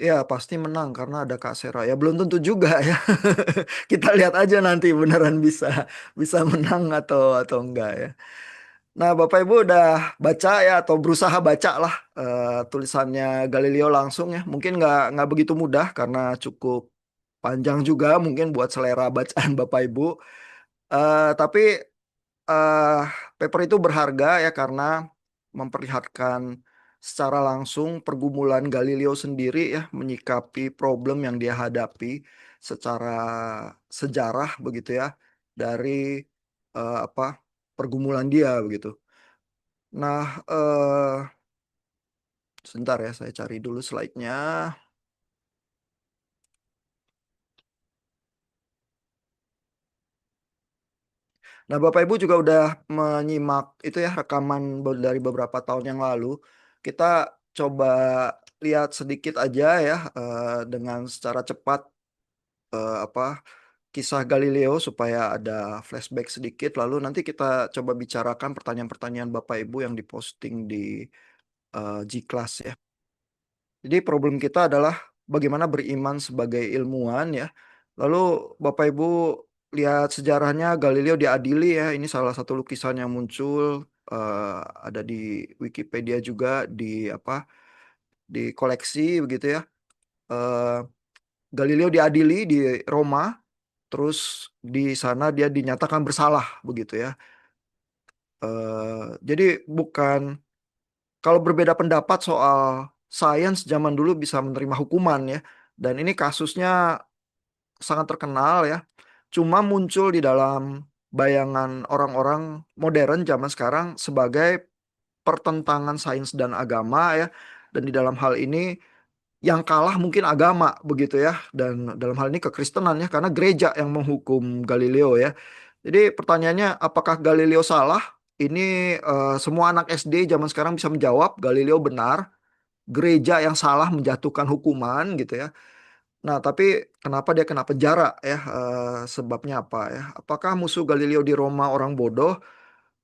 Ya pasti menang karena ada Kak Sera. Ya belum tentu juga ya. Kita lihat aja nanti beneran bisa bisa menang atau enggak ya. Nah, Bapak Ibu udah baca ya atau berusaha baca lah tulisannya Galileo langsung ya. Mungkin nggak begitu mudah karena cukup panjang juga mungkin buat selera bacaan Bapak Ibu. Tapi eh, paper itu berharga ya karena memperlihatkan secara langsung pergumulan Galileo sendiri ya menyikapi problem yang dia hadapi secara sejarah begitu ya dari apa pergumulan dia begitu. Nah, sebentar ya saya cari dulu slide-nya. Nah, Bapak Ibu juga udah menyimak itu ya rekaman dari beberapa tahun yang lalu. Kita coba lihat sedikit aja ya dengan secara cepat apa kisah Galileo supaya ada flashback sedikit. Lalu nanti kita coba bicarakan pertanyaan-pertanyaan Bapak Ibu yang diposting di G-Class ya. Jadi problem kita adalah bagaimana beriman sebagai ilmuwan ya. Lalu Bapak Ibu lihat sejarahnya Galileo diadili ya. Ini salah satu lukisan yang muncul ada di Wikipedia juga di apa di koleksi begitu ya. Eh, Galileo diadili di Roma, terus di sana dia dinyatakan bersalah begitu ya. Jadi bukan kalau berbeda pendapat soal sains zaman dulu bisa menerima hukuman ya. Dan ini kasusnya sangat terkenal ya. Cuma muncul di dalam bayangan orang-orang modern zaman sekarang sebagai pertentangan sains dan agama ya. Dan di dalam hal ini yang kalah mungkin agama begitu ya. Dan dalam hal ini kekristenan ya karena gereja yang menghukum Galileo ya. Jadi pertanyaannya apakah Galileo salah? Ini semua anak SD zaman sekarang bisa menjawab Galileo benar, gereja yang salah menjatuhkan hukuman gitu ya. Nah, tapi kenapa dia kena penjara ya? Sebabnya apa ya? Apakah musuh Galileo di Roma orang bodoh?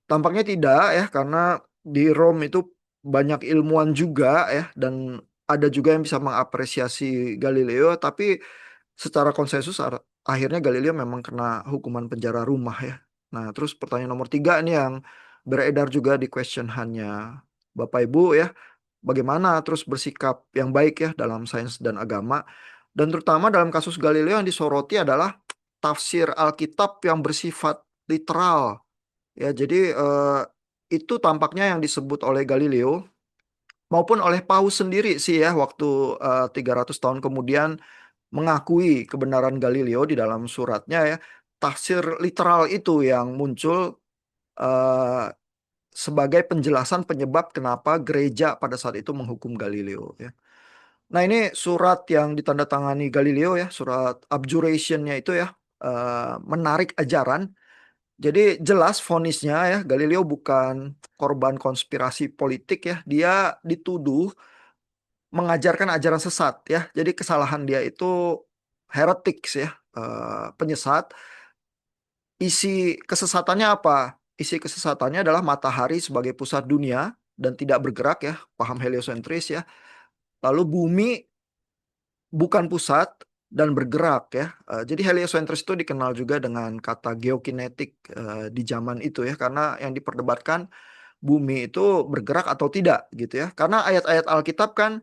Tampaknya tidak ya, karena di Rome itu banyak ilmuwan juga ya, dan ada juga yang bisa mengapresiasi Galileo, tapi secara konsensus akhirnya Galileo memang kena hukuman penjara rumah ya. Nah, terus pertanyaan nomor tiga ini yang beredar juga di question hanya Bapak Ibu ya, bagaimana terus bersikap yang baik ya dalam sains dan agama. Dan terutama dalam kasus Galileo yang disoroti adalah tafsir Alkitab yang bersifat literal. Ya, jadi itu tampaknya yang disebut oleh Galileo maupun oleh Paus sendiri sih ya waktu 300 tahun kemudian mengakui kebenaran Galileo di dalam suratnya ya. Tafsir literal itu yang muncul eh, sebagai penjelasan penyebab kenapa gereja pada saat itu menghukum Galileo ya. Nah, ini surat yang ditandatangani Galileo ya, surat abjuration-nya itu ya, menarik ajaran. Jadi jelas vonisnya ya, Galileo bukan korban konspirasi politik ya, dia dituduh mengajarkan ajaran sesat ya. Jadi kesalahan dia itu heretics ya, penyesat. Isi kesesatannya apa? Isi kesesatannya adalah matahari sebagai pusat dunia dan tidak bergerak ya, paham heliosentris ya. Lalu bumi bukan pusat dan bergerak ya. Jadi heliosentris itu dikenal juga dengan kata geokinetik di zaman itu ya, karena yang diperdebatkan bumi itu bergerak atau tidak gitu ya. Karena ayat-ayat Alkitab kan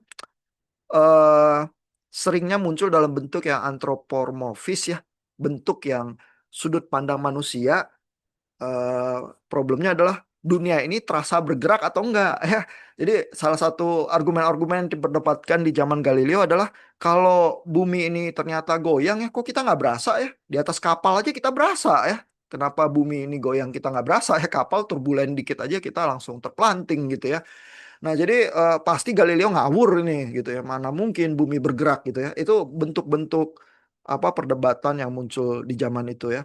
eh, seringnya muncul dalam bentuk yang antropomorfis ya, bentuk yang sudut pandang manusia. eh, Problemnya adalah dunia ini terasa bergerak atau enggak ya. Jadi salah satu argumen-argumen yang diperdebatkan di zaman Galileo adalah kalau bumi ini ternyata goyang ya kok kita nggak berasa ya. Di atas kapal aja kita berasa ya. Kenapa bumi ini goyang kita nggak berasa ya, kapal turbulen dikit aja kita langsung terpelanting gitu ya. Nah jadi pasti Galileo ngawur ini gitu ya. Mana mungkin bumi bergerak gitu ya. Itu bentuk-bentuk apa perdebatan yang muncul di zaman itu ya.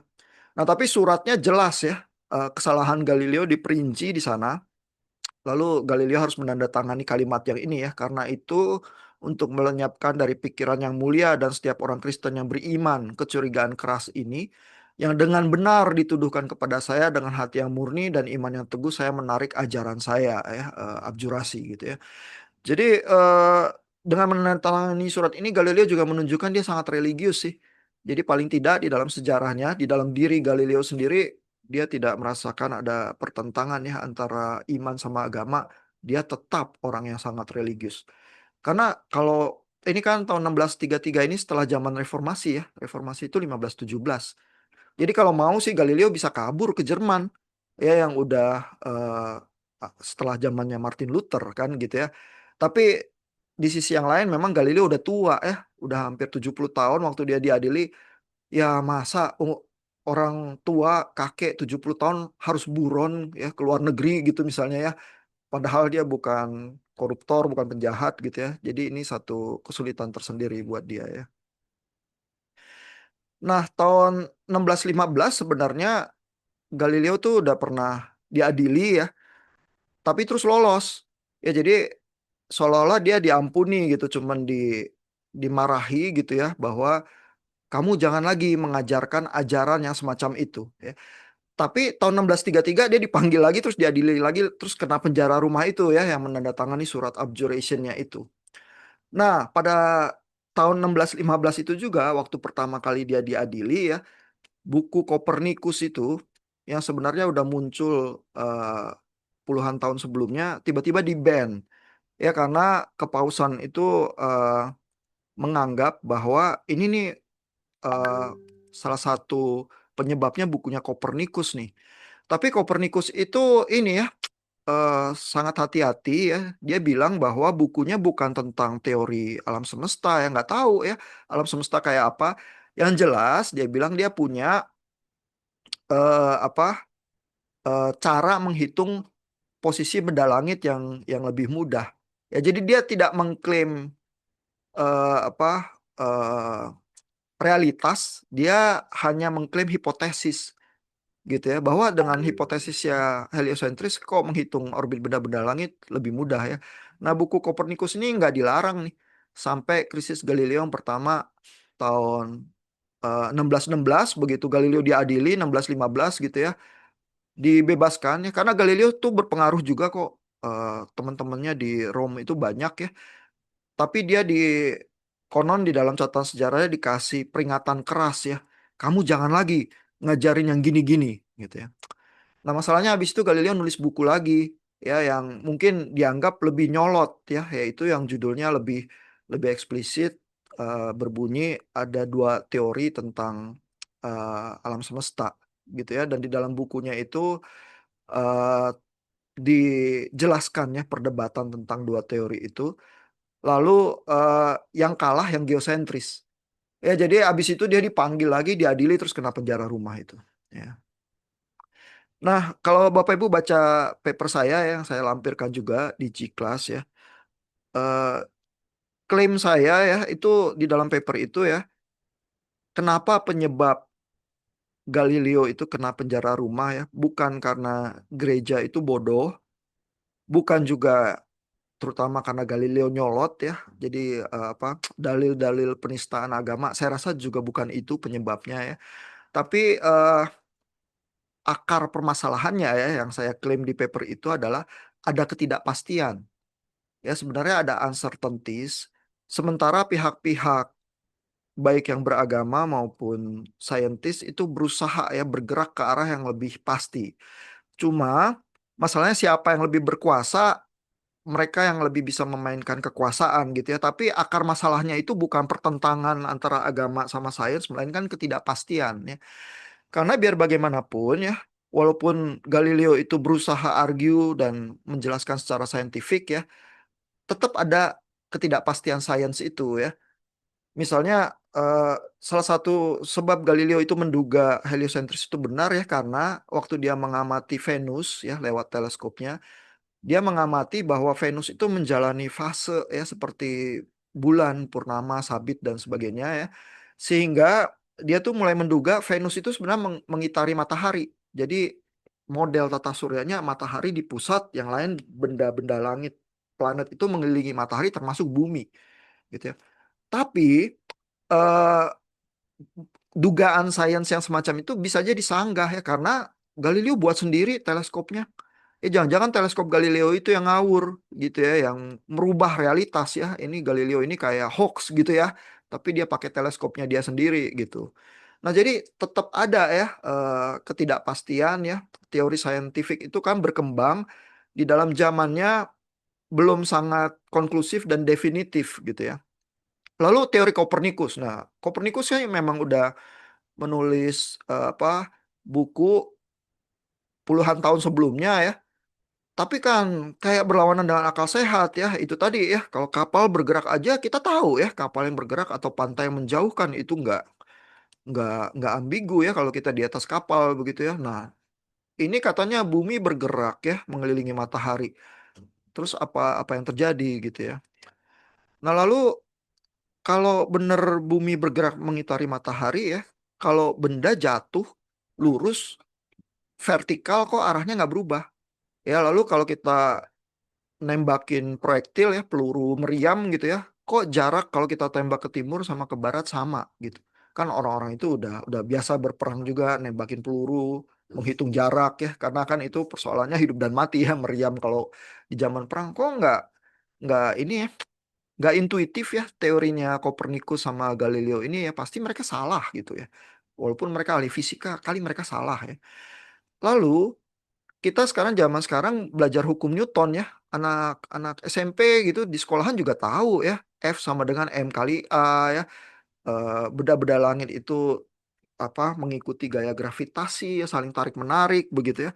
Nah, tapi suratnya jelas ya, kesalahan Galileo diperinci di sana. Lalu Galileo harus menandatangani kalimat yang ini ya, karena itu untuk melenyapkan dari pikiran yang mulia dan setiap orang Kristen yang beriman kecurigaan keras ini, yang dengan benar dituduhkan kepada saya dengan hati yang murni dan iman yang teguh, saya menarik ajaran saya ya, abjurasi gitu ya. Jadi dengan menandatangani surat ini Galileo juga menunjukkan dia sangat religius sih. Jadi paling tidak di dalam sejarahnya, di dalam diri Galileo sendiri, dia tidak merasakan ada pertentangan ya antara iman sama agama. Dia tetap orang yang sangat religius. Karena kalau ini kan tahun 1633 ini setelah zaman reformasi ya. Reformasi itu 1517. Jadi kalau mau sih Galileo bisa kabur ke Jerman ya yang udah setelah zamannya Martin Luther kan gitu ya. Tapi di sisi yang lain memang Galileo udah tua ya, udah hampir 70 tahun waktu dia diadili. Ya masa orang tua kakek 70 tahun harus buron ya ke luar negeri gitu misalnya ya. Padahal dia bukan koruptor, bukan penjahat gitu ya. Jadi ini satu kesulitan tersendiri buat dia ya. Nah, tahun 1615 sebenarnya Galileo tuh udah pernah diadili ya, tapi terus lolos. Ya jadi seolah-olah dia diampuni gitu, cuman dimarahi gitu ya bahwa kamu jangan lagi mengajarkan ajaran yang semacam itu ya. Tapi tahun 1633 dia dipanggil lagi terus diadili lagi terus kena penjara rumah itu ya yang menandatangani surat abjurationnya itu. Nah, pada tahun 1615 itu juga waktu pertama kali dia diadili ya, buku Kopernikus itu yang sebenarnya udah muncul puluhan tahun sebelumnya tiba-tiba di-ban ya karena kepausan itu eh, menganggap bahwa ini nih eh, salah satu penyebabnya bukunya Kopernikus nih. Tapi Kopernikus itu ini ya eh, sangat hati-hati ya. Dia bilang bahwa bukunya bukan tentang teori alam semesta ya nggak tahu ya alam semesta kayak apa. Yang jelas dia bilang dia punya apa cara menghitung posisi benda langit yang lebih mudah. Ya, jadi dia tidak mengklaim apa realitas, dia hanya mengklaim hipotesis gitu ya, bahwa dengan hipotesisnya heliosentris kok menghitung orbit benda-benda langit lebih mudah ya. Nah, buku Kopernikus ini nggak dilarang nih sampai krisis Galileo yang pertama tahun 1616 begitu Galileo diadili 1615 gitu ya dibebaskan ya karena Galileo tuh berpengaruh juga kok teman-temannya di Rome itu banyak ya tapi dia konon di dalam catatan sejarahnya dikasih peringatan keras ya kamu jangan lagi ngajarin yang gini-gini gitu ya. Nah masalahnya habis itu Galileo nulis buku lagi ya yang mungkin dianggap lebih nyolot ya yaitu yang judulnya lebih lebih eksplisit berbunyi ada dua teori tentang alam semesta gitu ya dan di dalam bukunya itu eh, dijelaskan ya perdebatan tentang dua teori itu. Lalu eh, yang kalah yang geosentris. Ya jadi abis itu dia dipanggil lagi, diadili terus kena penjara rumah itu. Ya. Nah kalau Bapak Ibu baca paper saya yang saya lampirkan juga di G-Class ya, eh, klaim saya ya itu di dalam paper itu ya, kenapa penyebab Galileo itu kena penjara rumah ya, bukan karena gereja itu bodoh, bukan juga terutama karena Galileo nyolot ya. Jadi apa dalil-dalil penistaan agama saya rasa juga bukan itu penyebabnya ya. Tapi akar permasalahannya ya yang saya klaim di paper itu adalah ada ketidakpastian. Ya sebenarnya ada uncertainties sementara pihak-pihak baik yang beragama maupun saintis itu berusaha ya bergerak ke arah yang lebih pasti. Cuma masalahnya siapa yang lebih berkuasa mereka yang lebih bisa memainkan kekuasaan gitu ya. Tapi akar masalahnya itu bukan pertentangan antara agama sama sains, melainkan ketidakpastian ya. Karena biar bagaimanapun ya, walaupun Galileo itu berusaha argue dan menjelaskan secara saintifik ya, tetap ada ketidakpastian sains itu ya. Misalnya eh, salah satu sebab Galileo itu menduga heliosentris itu benar ya karena waktu dia mengamati Venus ya lewat teleskopnya dia mengamati bahwa Venus itu menjalani fase ya seperti bulan, purnama, sabit dan sebagainya ya. Sehingga dia tuh mulai menduga Venus itu sebenarnya mengitari matahari. Jadi model tata suryanya matahari di pusat, yang lain benda-benda langit planet itu mengelilingi matahari termasuk bumi gitu ya. Tapi eh, dugaan sains yang semacam itu bisa jadi sanggah ya karena Galileo buat sendiri teleskopnya Jangan-jangan teleskop Galileo itu yang ngawur gitu ya, yang merubah realitas ya. Ini Galileo ini kayak hoax gitu ya, tapi dia pakai teleskopnya dia sendiri gitu. Nah, jadi tetap ada ya ketidakpastian ya. Teori saintifik itu kan berkembang di dalam zamannya belum sangat konklusif dan definitif gitu ya. Lalu teori Kopernikus. Nah, Kopernikus ya memang udah menulis buku puluhan tahun sebelumnya ya. Tapi kan kayak berlawanan dengan akal sehat ya. Itu tadi ya, kalau kapal bergerak aja kita tahu ya, kapal yang bergerak atau pantai yang menjauhkan itu nggak ambigu ya kalau kita di atas kapal begitu ya. Nah, ini katanya bumi bergerak ya mengelilingi matahari. Terus apa apa yang terjadi gitu ya. Nah, lalu kalau benar bumi bergerak mengitari matahari ya, kalau benda jatuh lurus vertikal kok arahnya nggak berubah. Ya, lalu kalau kita nembakin proyektil ya, peluru meriam gitu ya, kok jarak kalau kita tembak ke timur sama ke barat sama gitu. Kan orang-orang itu udah biasa berperang juga, nembakin peluru, menghitung jarak ya, karena kan itu persoalannya hidup dan mati ya, meriam kalau di zaman perang kok nggak ini ya, nggak intuitif ya teorinya Kopernikus sama Galileo ini ya, pasti mereka salah gitu ya. Walaupun mereka ahli fisika, kali mereka salah ya. Lalu kita sekarang zaman sekarang belajar hukum Newton ya. Anak-anak SMP gitu di sekolahan juga tahu ya. F sama dengan M kali A ya. Benda-benda langit itu mengikuti gaya gravitasi ya, saling tarik menarik begitu ya.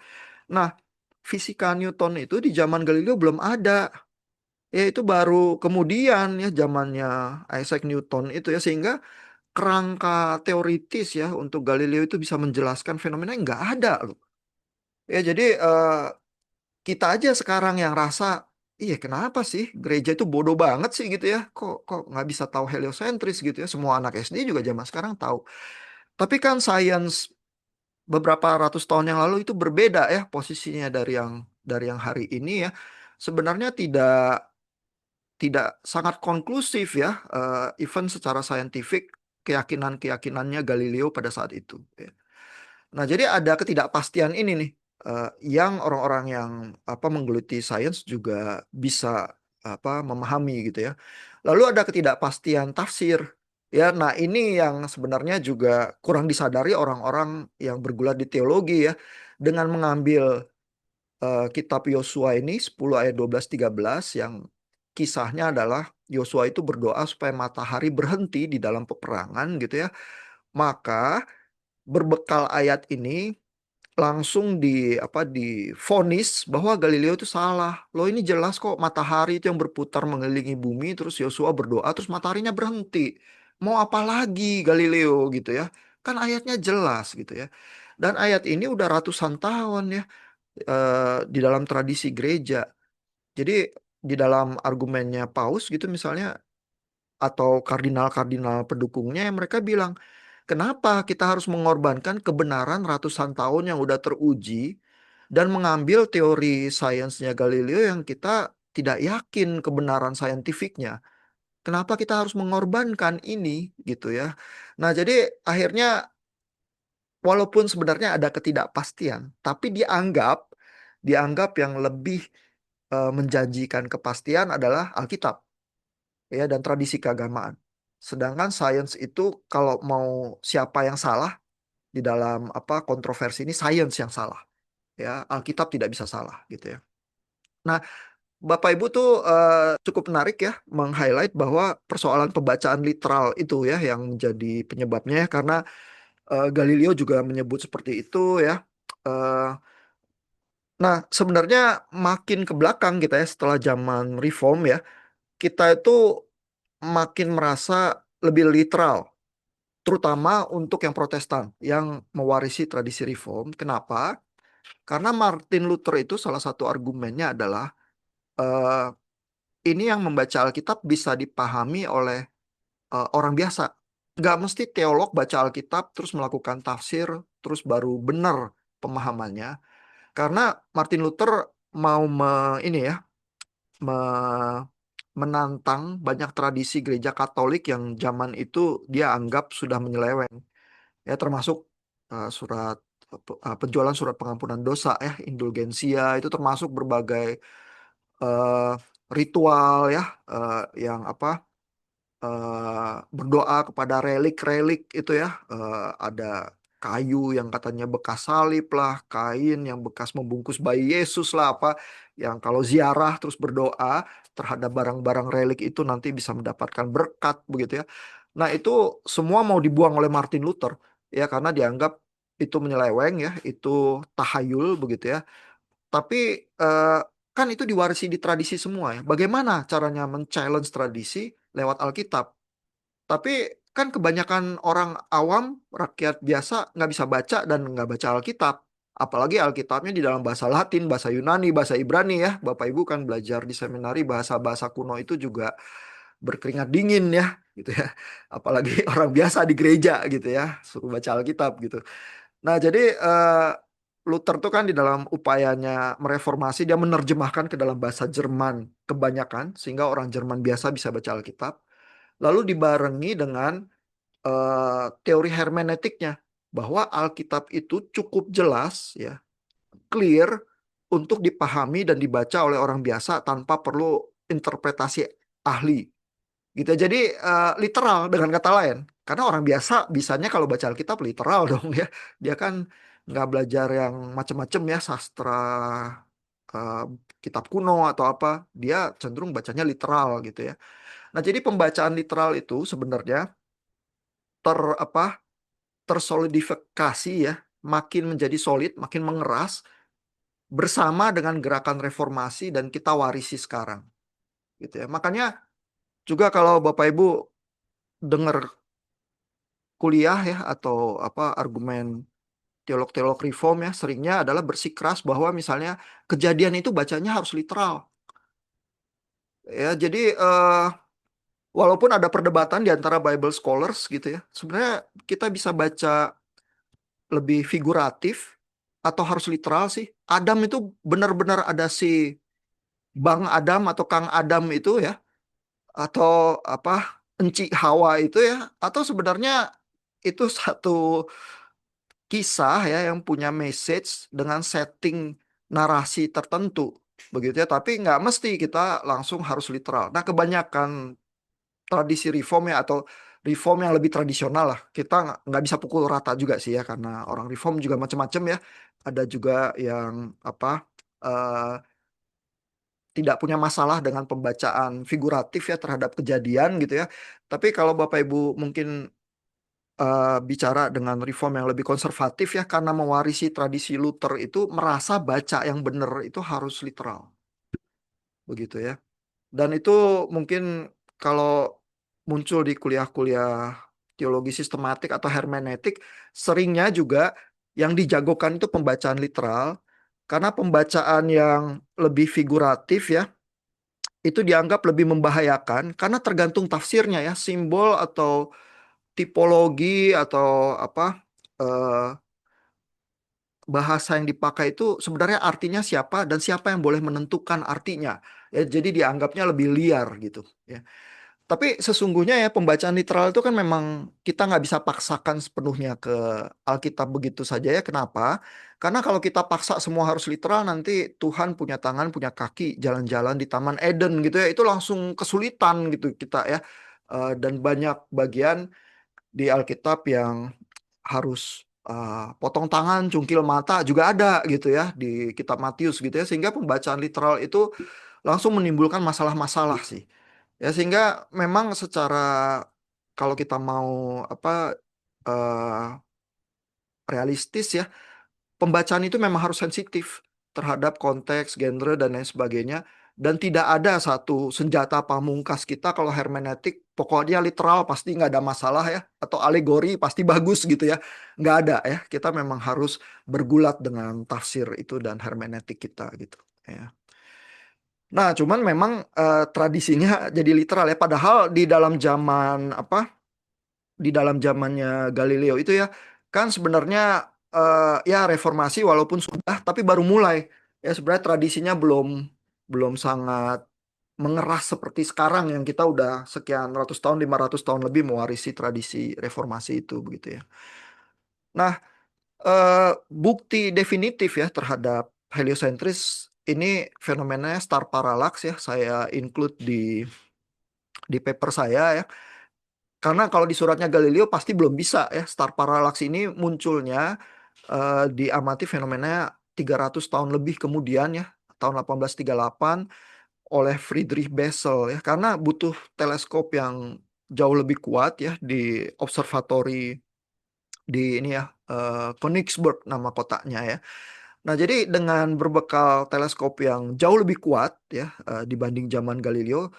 Nah, fisika Newton itu di zaman Galileo belum ada. Ya itu baru kemudian ya zamannya Isaac Newton itu ya, sehingga kerangka teoritis ya untuk Galileo itu bisa menjelaskan fenomena yang nggak ada loh. Ya jadi kita aja sekarang yang rasa, iya kenapa sih gereja itu bodoh banget sih gitu ya, kok nggak bisa tahu heliosentris gitu ya, semua anak SD juga zaman sekarang tahu. Tapi kan sains beberapa ratus tahun yang lalu itu berbeda ya posisinya dari yang hari ini ya, sebenarnya tidak tidak sangat konklusif ya, even secara saintifik keyakinan-keyakinannya Galileo pada saat itu ya. Nah, jadi ada ketidakpastian ini nih, yang orang-orang yang menggeluti sains juga bisa memahami gitu ya. Lalu ada ketidakpastian tafsir. Ya, nah ini yang sebenarnya juga kurang disadari orang-orang yang bergulat di teologi ya, dengan mengambil kitab Yosua ini 10 ayat 12-13 yang kisahnya adalah Yosua itu berdoa supaya matahari berhenti di dalam peperangan gitu ya. Maka berbekal ayat ini langsung divonis bahwa Galileo itu salah. Loh ini jelas kok matahari itu yang berputar mengelilingi bumi, terus Yosua berdoa terus mataharinya berhenti. Mau apa lagi Galileo gitu ya. Kan ayatnya jelas gitu ya. Dan ayat ini udah ratusan tahun ya di dalam tradisi gereja. Jadi di dalam argumennya Paus gitu misalnya, atau kardinal-kardinal pendukungnya, yang mereka bilang, kenapa kita harus mengorbankan kebenaran ratusan tahun yang udah teruji dan mengambil teori sainsnya Galileo yang kita tidak yakin kebenaran saintifiknya? Kenapa kita harus mengorbankan ini gitu ya? Nah, jadi akhirnya walaupun sebenarnya ada ketidakpastian, tapi dianggap yang lebih menjanjikan kepastian adalah Alkitab ya dan tradisi keagamaan. Sedangkan sains itu kalau mau siapa yang salah di dalam kontroversi ini, sains yang salah ya, Alkitab tidak bisa salah gitu ya. Nah, Bapak Ibu tuh cukup menarik ya meng-highlight bahwa persoalan pembacaan literal itu ya yang menjadi penyebabnya ya, karena Galileo juga menyebut seperti itu ya. Eh, nah, sebenarnya makin ke belakang kita ya setelah zaman Reform ya, kita itu makin merasa lebih literal, terutama untuk yang Protestan yang mewarisi tradisi Reform. Kenapa? Karena Martin Luther itu salah satu argumennya adalah eh, ini yang membaca Alkitab bisa dipahami oleh orang biasa. Nggak mesti teolog baca Alkitab terus melakukan tafsir terus baru benar pemahamannya. Karena Martin Luther mau ini ya me- menantang banyak tradisi gereja Katolik yang zaman itu dia anggap sudah menyeleweng. Ya termasuk surat penjualan surat pengampunan dosa ya, indulgensia itu termasuk berbagai eh, ritual ya, yang apa, berdoa kepada relik-relik itu ya. Ada kayu yang katanya bekas salib lah, kain yang bekas membungkus bayi Yesus lah, apa yang kalau ziarah terus berdoa terhadap barang-barang relik itu nanti bisa mendapatkan berkat begitu ya. Nah, itu semua mau dibuang oleh Martin Luther ya, karena dianggap itu menyeleweng ya, itu tahayul begitu ya. Tapi eh, kan itu diwarisi di tradisi semua ya. Bagaimana caranya men-challenge tradisi lewat Alkitab? Tapi kan kebanyakan orang awam, rakyat biasa nggak bisa baca dan nggak baca Alkitab. Apalagi Alkitabnya di dalam bahasa Latin, bahasa Yunani, bahasa Ibrani ya. Bapak Ibu kan belajar di seminari bahasa-bahasa kuno itu juga berkeringat dingin ya, gitu ya. Apalagi orang biasa di gereja gitu ya, suruh baca Alkitab gitu. Nah, jadi Luther tuh kan di dalam upayanya mereformasi, dia menerjemahkan ke dalam bahasa Jerman kebanyakan, sehingga orang Jerman biasa bisa baca Alkitab. Lalu dibarengi dengan teori hermeneutiknya, bahwa Alkitab itu cukup jelas ya, clear untuk dipahami dan dibaca oleh orang biasa tanpa perlu interpretasi ahli gitu. Jadi literal dengan kata lain, karena orang biasa bisanya kalau baca Alkitab literal dong ya. Dia kan nggak belajar yang macam-macam ya, sastra, eh, kitab kuno atau apa, dia cenderung bacanya literal gitu ya. Nah, jadi pembacaan literal itu sebenarnya ter apa tersolidifikasi ya, makin menjadi solid, makin mengeras bersama dengan gerakan reformasi dan kita warisi sekarang gitu ya. Makanya juga kalau Bapak Ibu dengar kuliah ya atau apa argumen teolog-teolog reform ya, seringnya adalah bersikeras bahwa misalnya kejadian itu bacanya harus literal ya. Jadi walaupun ada perdebatan di antara Bible scholars gitu ya, sebenarnya kita bisa baca lebih figuratif atau harus literal sih. Adam itu benar-benar ada si Bang Adam atau Kang Adam itu ya, atau apa, Enci Hawa itu ya, atau sebenarnya itu satu kisah ya yang punya message dengan setting narasi tertentu begitu ya. Tapi nggak mesti kita langsung harus literal. Nah, kebanyakan tradisi reform ya, atau reform yang lebih tradisional lah, kita nggak bisa pukul rata juga sih ya, karena orang reform juga macam-macam ya. Ada juga yang apa, eh, tidak punya masalah dengan pembacaan figuratif ya terhadap kejadian gitu ya. Tapi kalau Bapak Ibu mungkin bicara dengan reform yang lebih konservatif ya, karena mewarisi tradisi Luther itu merasa baca yang benar itu harus literal begitu ya. Dan itu mungkin kalau muncul di kuliah-kuliah teologi sistematik atau hermeneutik, seringnya juga yang dijagokan itu pembacaan literal, karena pembacaan yang lebih figuratif ya, itu dianggap lebih membahayakan karena tergantung tafsirnya ya, simbol atau tipologi atau apa, eh, bahasa yang dipakai itu sebenarnya artinya siapa dan siapa yang boleh menentukan artinya. Ya, jadi dianggapnya lebih liar gitu ya. Tapi sesungguhnya ya pembacaan literal itu kan memang kita nggak bisa paksakan sepenuhnya ke Alkitab begitu saja ya. Kenapa? Karena kalau kita paksa semua harus literal, nanti Tuhan punya tangan, punya kaki, jalan-jalan di Taman Eden gitu ya. Itu langsung kesulitan gitu kita ya. Dan banyak bagian di Alkitab yang harus potong tangan, cungkil mata juga ada gitu ya di kitab Matius gitu ya. Sehingga pembacaan literal itu langsung menimbulkan masalah-masalah sih. Ya, sehingga memang secara, kalau kita mau apa, eh, realistis ya, pembacaan itu memang harus sensitif terhadap konteks, genre dan lain sebagainya, dan tidak ada satu senjata pamungkas kita kalau hermeneutik pokoknya literal pasti nggak ada masalah ya, atau alegori pasti bagus gitu ya. Nggak ada ya, kita memang harus bergulat dengan tafsir itu dan hermeneutik kita gitu ya. Nah, cuman memang tradisinya jadi literal ya. Padahal di dalam zaman apa? Di dalam zamannya Galileo itu ya, kan sebenarnya ya reformasi walaupun sudah, tapi baru mulai. Ya sebenarnya tradisinya belum belum sangat mengeras seperti sekarang yang kita udah sekian ratus tahun, 500 tahun lebih mewarisi tradisi reformasi itu begitu ya. Nah, Bukti definitif ya terhadap heliosentris ini fenomenanya star parallax ya. Saya include di paper saya ya. Karena kalau di suratnya Galileo pasti belum bisa ya. Star parallax ini munculnya diamati fenomenanya 300 tahun lebih kemudian ya. Tahun 1838 oleh Friedrich Bessel ya. Karena butuh teleskop yang jauh lebih kuat ya di observatori di ini ya, Königsberg nama kotanya ya. Nah, jadi dengan berbekal teleskop yang jauh lebih kuat ya, dibanding zaman Galileo,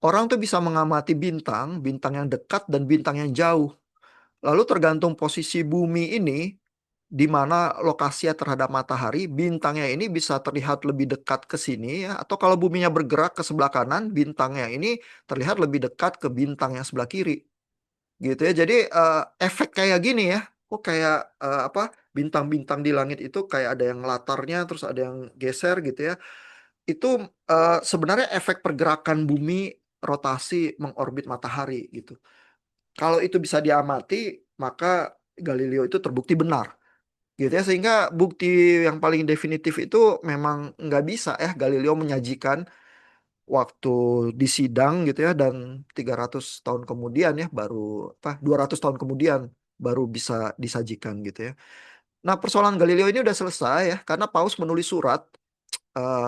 orang tuh bisa mengamati bintang, bintang yang dekat dan bintang yang jauh. Lalu tergantung posisi bumi ini, di mana lokasinya terhadap matahari, bintangnya ini bisa terlihat lebih dekat ke sini ya, atau kalau buminya bergerak ke sebelah kanan, bintangnya ini terlihat lebih dekat ke bintang yang sebelah kiri. Gitu ya. Jadi efek kayak gini ya. Kok kayak apa, bintang-bintang di langit itu kayak ada yang latarnya terus ada yang geser gitu ya. Itu sebenarnya efek pergerakan bumi rotasi mengorbit matahari gitu. Kalau itu bisa diamati, maka Galileo itu terbukti benar gitu ya. Sehingga bukti yang paling definitif itu memang nggak bisa ya Galileo menyajikan waktu di sidang gitu ya, dan 300 tahun kemudian ya baru, 200 tahun kemudian baru bisa disajikan gitu ya. Nah, persoalan Galileo ini udah selesai ya karena Paus menulis surat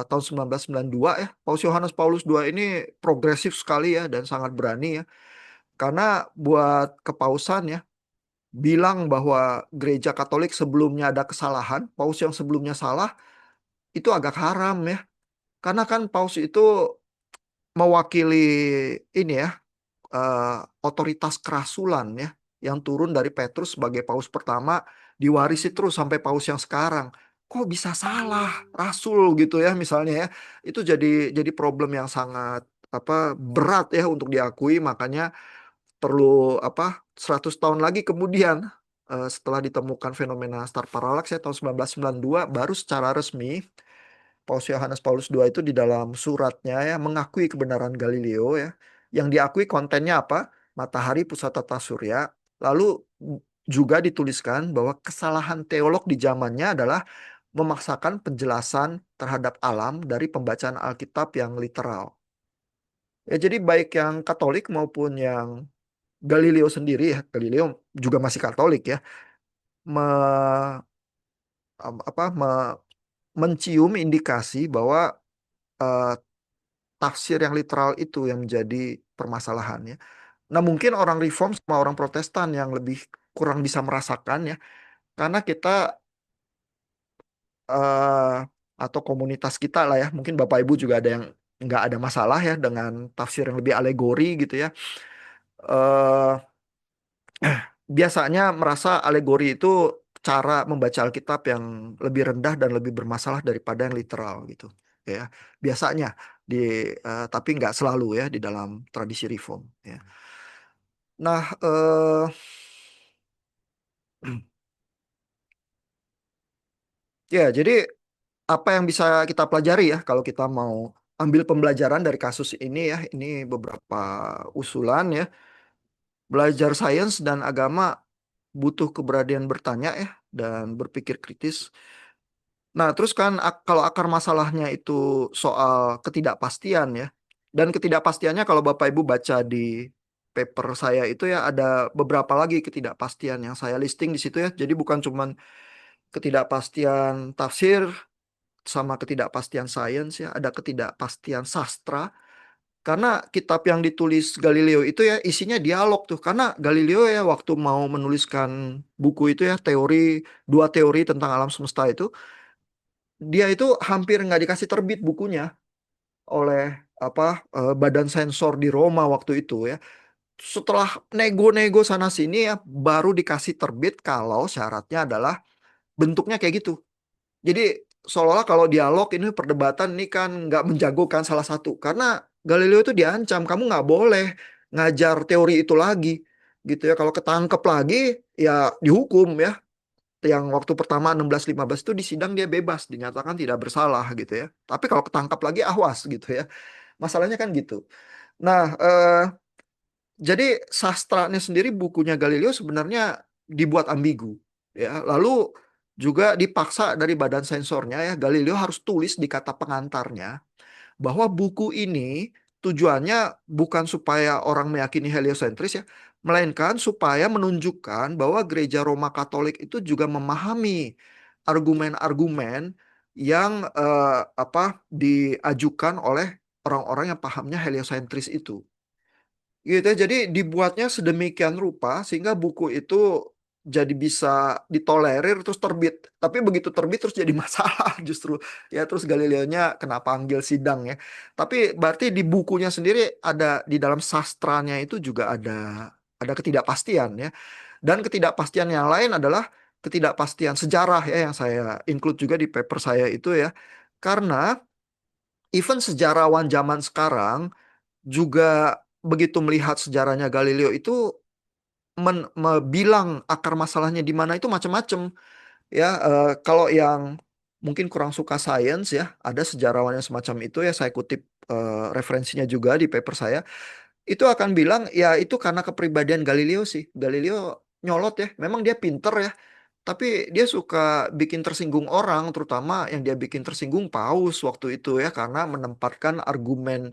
tahun 1992 ya. Paus Yohanes Paulus II ini progresif sekali ya dan sangat berani ya. Karena buat kepausan ya, bilang bahwa gereja Katolik sebelumnya ada kesalahan, paus yang sebelumnya salah, itu agak haram ya. Karena kan paus itu mewakili ini ya, eh, otoritas kerasulan ya, yang turun dari Petrus sebagai paus pertama, diwarisi terus sampai paus yang sekarang. Kok bisa salah rasul gitu ya misalnya ya. Itu jadi problem yang sangat apa, berat ya untuk diakui. Makanya perlu apa, 100 tahun lagi kemudian, setelah ditemukan fenomena star parallax ya tahun 1992, baru secara resmi Paus Yohanes Paulus II itu di dalam suratnya ya mengakui kebenaran Galileo ya. Yang diakui kontennya apa? Matahari pusat tata surya. Lalu juga dituliskan bahwa kesalahan teolog di zamannya adalah memaksakan penjelasan terhadap alam dari pembacaan Alkitab yang literal. Ya, jadi baik yang Katolik maupun yang Galileo sendiri ya, Galileo juga masih Katolik ya, me, apa, mencium indikasi bahwa eh, tafsir yang literal itu yang menjadi permasalahannya. Nah, mungkin orang Reform sama orang Protestan yang lebih kurang bisa merasakan ya, karena kita eh, atau komunitas kita lah ya, mungkin Bapak Ibu juga ada yang nggak ada masalah ya dengan tafsir yang lebih alegori gitu ya. Eh, Biasanya merasa alegori itu cara membaca Alkitab yang lebih rendah dan lebih bermasalah daripada yang literal gitu ya. Biasanya di tapi nggak selalu ya di dalam tradisi Reform ya. Nah, ya jadi apa yang bisa kita pelajari ya kalau kita mau ambil pembelajaran dari kasus ini ya, ini beberapa usulan ya. Belajar sains dan agama butuh keberanian bertanya ya dan berpikir kritis. Nah, terus kan kalau akar masalahnya itu soal ketidakpastian ya. Dan ketidakpastiannya kalau Bapak Ibu baca di paper saya itu ya ada beberapa lagi ketidakpastian yang saya listing di situ ya. Jadi bukan cuman ketidakpastian tafsir sama ketidakpastian sains ya, ada ketidakpastian sastra. Karena kitab yang ditulis Galileo itu ya isinya dialog tuh. Karena Galileo ya waktu mau menuliskan buku itu ya, dua teori tentang alam semesta itu, dia itu hampir nggak dikasih terbit bukunya oleh apa, badan sensor di Roma waktu itu ya. Setelah nego-nego sana sini ya baru dikasih terbit kalau syaratnya adalah bentuknya kayak gitu. Jadi seolah-olah kalau dialog ini perdebatan ini kan nggak menjagokan salah satu, karena Galileo itu diancam kamu nggak boleh ngajar teori itu lagi gitu ya. Kalau ketangkep lagi ya dihukum ya. Yang waktu pertama 1615 itu di sidang dia bebas, dinyatakan tidak bersalah gitu ya. Tapi kalau ketangkap lagi awas gitu ya. Masalahnya kan gitu. Nah, jadi sastranya sendiri bukunya Galileo sebenarnya dibuat ambigu ya. Lalu juga dipaksa dari badan sensornya ya, Galileo harus tulis di kata pengantarnya bahwa buku ini tujuannya bukan supaya orang meyakini heliosentris ya, melainkan supaya menunjukkan bahwa Gereja Roma Katolik itu juga memahami argumen-argumen yang diajukan oleh orang-orang yang pahamnya heliosentris itu. Gitu ya. Jadi dibuatnya sedemikian rupa sehingga buku itu jadi bisa ditolerir terus terbit. Tapi begitu terbit terus jadi masalah justru. Ya terus Galileonya kena panggil sidang ya. Tapi berarti di bukunya sendiri ada di dalam sastranya itu juga ada ketidakpastian ya. Dan ketidakpastian yang lain adalah ketidakpastian sejarah ya yang saya include juga di paper saya itu ya. Karena even sejarawan zaman sekarang juga begitu melihat sejarahnya Galileo itu bilang akar masalahnya di mana itu macam-macam ya. Kalau yang mungkin kurang suka sains ya, ada sejarawan yang semacam itu ya, saya kutip referensinya juga di paper saya, itu akan bilang ya itu karena kepribadian Galileo sih. Galileo nyolot ya, memang dia pinter ya, tapi dia suka bikin tersinggung orang, terutama yang dia bikin tersinggung Paus waktu itu ya, karena menempatkan argumen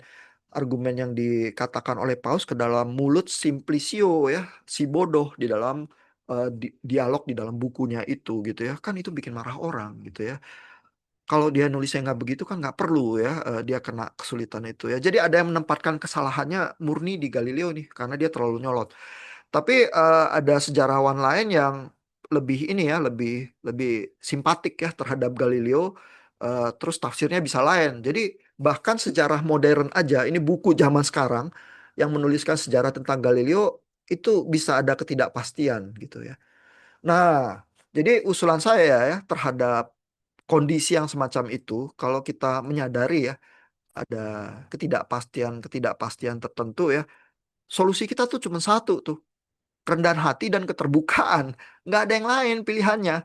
yang dikatakan oleh Paus ke dalam mulut Simplicio ya, si bodoh di dalam dialog di dalam bukunya itu gitu ya. Kan itu bikin marah orang gitu ya. Kalau dia nulisnya nggak begitu kan nggak perlu ya, dia kena kesulitan itu ya. Jadi ada yang menempatkan kesalahannya murni di Galileo nih karena dia terlalu nyolot. Tapi ada sejarawan lain yang lebih ini ya, lebih lebih simpatik ya terhadap Galileo. Terus tafsirnya bisa lain. Jadi bahkan sejarah modern aja, ini buku zaman sekarang yang menuliskan sejarah tentang Galileo itu bisa ada ketidakpastian gitu ya. Nah, jadi usulan saya ya terhadap kondisi yang semacam itu, kalau kita menyadari ya ada ketidakpastian tertentu ya, solusi kita tuh cuma satu tuh, kerendahan hati dan keterbukaan. Nggak ada yang lain pilihannya.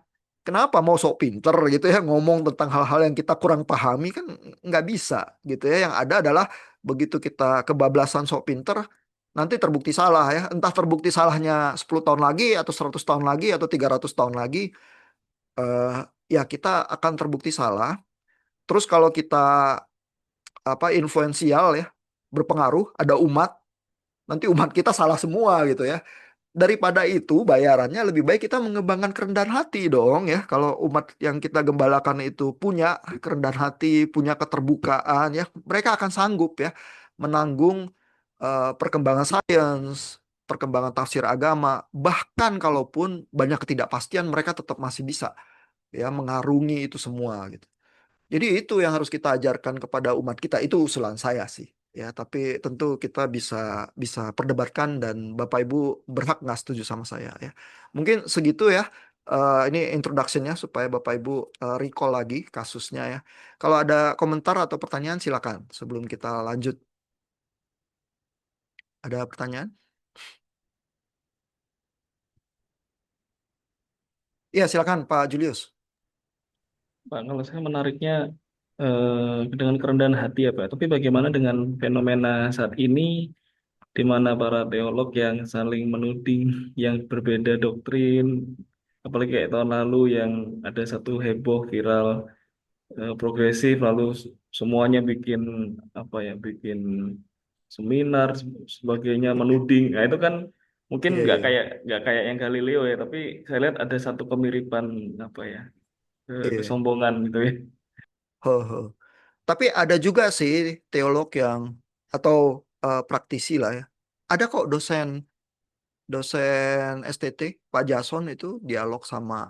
Kenapa mau sok pinter gitu ya ngomong tentang hal-hal yang kita kurang pahami kan nggak bisa gitu ya. Yang ada adalah begitu kita kebablasan sok pinter, nanti terbukti salah ya. Entah terbukti salahnya 10 tahun lagi atau 100 tahun lagi atau 300 tahun lagi, eh, ya kita akan terbukti salah. Terus kalau kita influensial ya, berpengaruh, ada umat, nanti umat kita salah semua gitu ya. Daripada itu bayarannya lebih baik kita mengembangkan kerendahan hati dong ya. Kalau umat yang kita gembalakan itu punya kerendahan hati, punya keterbukaan ya, mereka akan sanggup ya menanggung perkembangan sains, perkembangan tafsir agama, bahkan kalaupun banyak ketidakpastian mereka tetap masih bisa ya mengarungi itu semua gitu. Jadi itu yang harus kita ajarkan kepada umat kita, itu usulan saya sih. Ya, tapi tentu kita bisa bisa perdebatkan dan Bapak Ibu berhak nggak setuju sama saya ya. Mungkin segitu ya. Ini introduction-nya supaya Bapak Ibu recall lagi kasusnya ya. Kalau ada komentar atau pertanyaan silakan sebelum kita lanjut. Ada pertanyaan? Iya, silakan Pak Julius. Pak, kalau saya menariknya dengan kerendahan hati ya Pak. Tapi bagaimana dengan fenomena saat ini di mana para teolog yang saling menuding yang berbeda doktrin, apalagi kayak tahun lalu yang ada satu heboh viral progresif lalu semuanya bikin apa ya, bikin seminar sebagainya menuding. Nah, itu kan mungkin Iya, iya. nggak kayak yang Galileo ya, tapi saya lihat ada satu kemiripan apa ya, Iya. kesombongan gitu ya. He, he. Tapi ada juga sih teolog yang atau praktisi lah ya. Ada kok dosen dosen STT Pak Jason itu dialog sama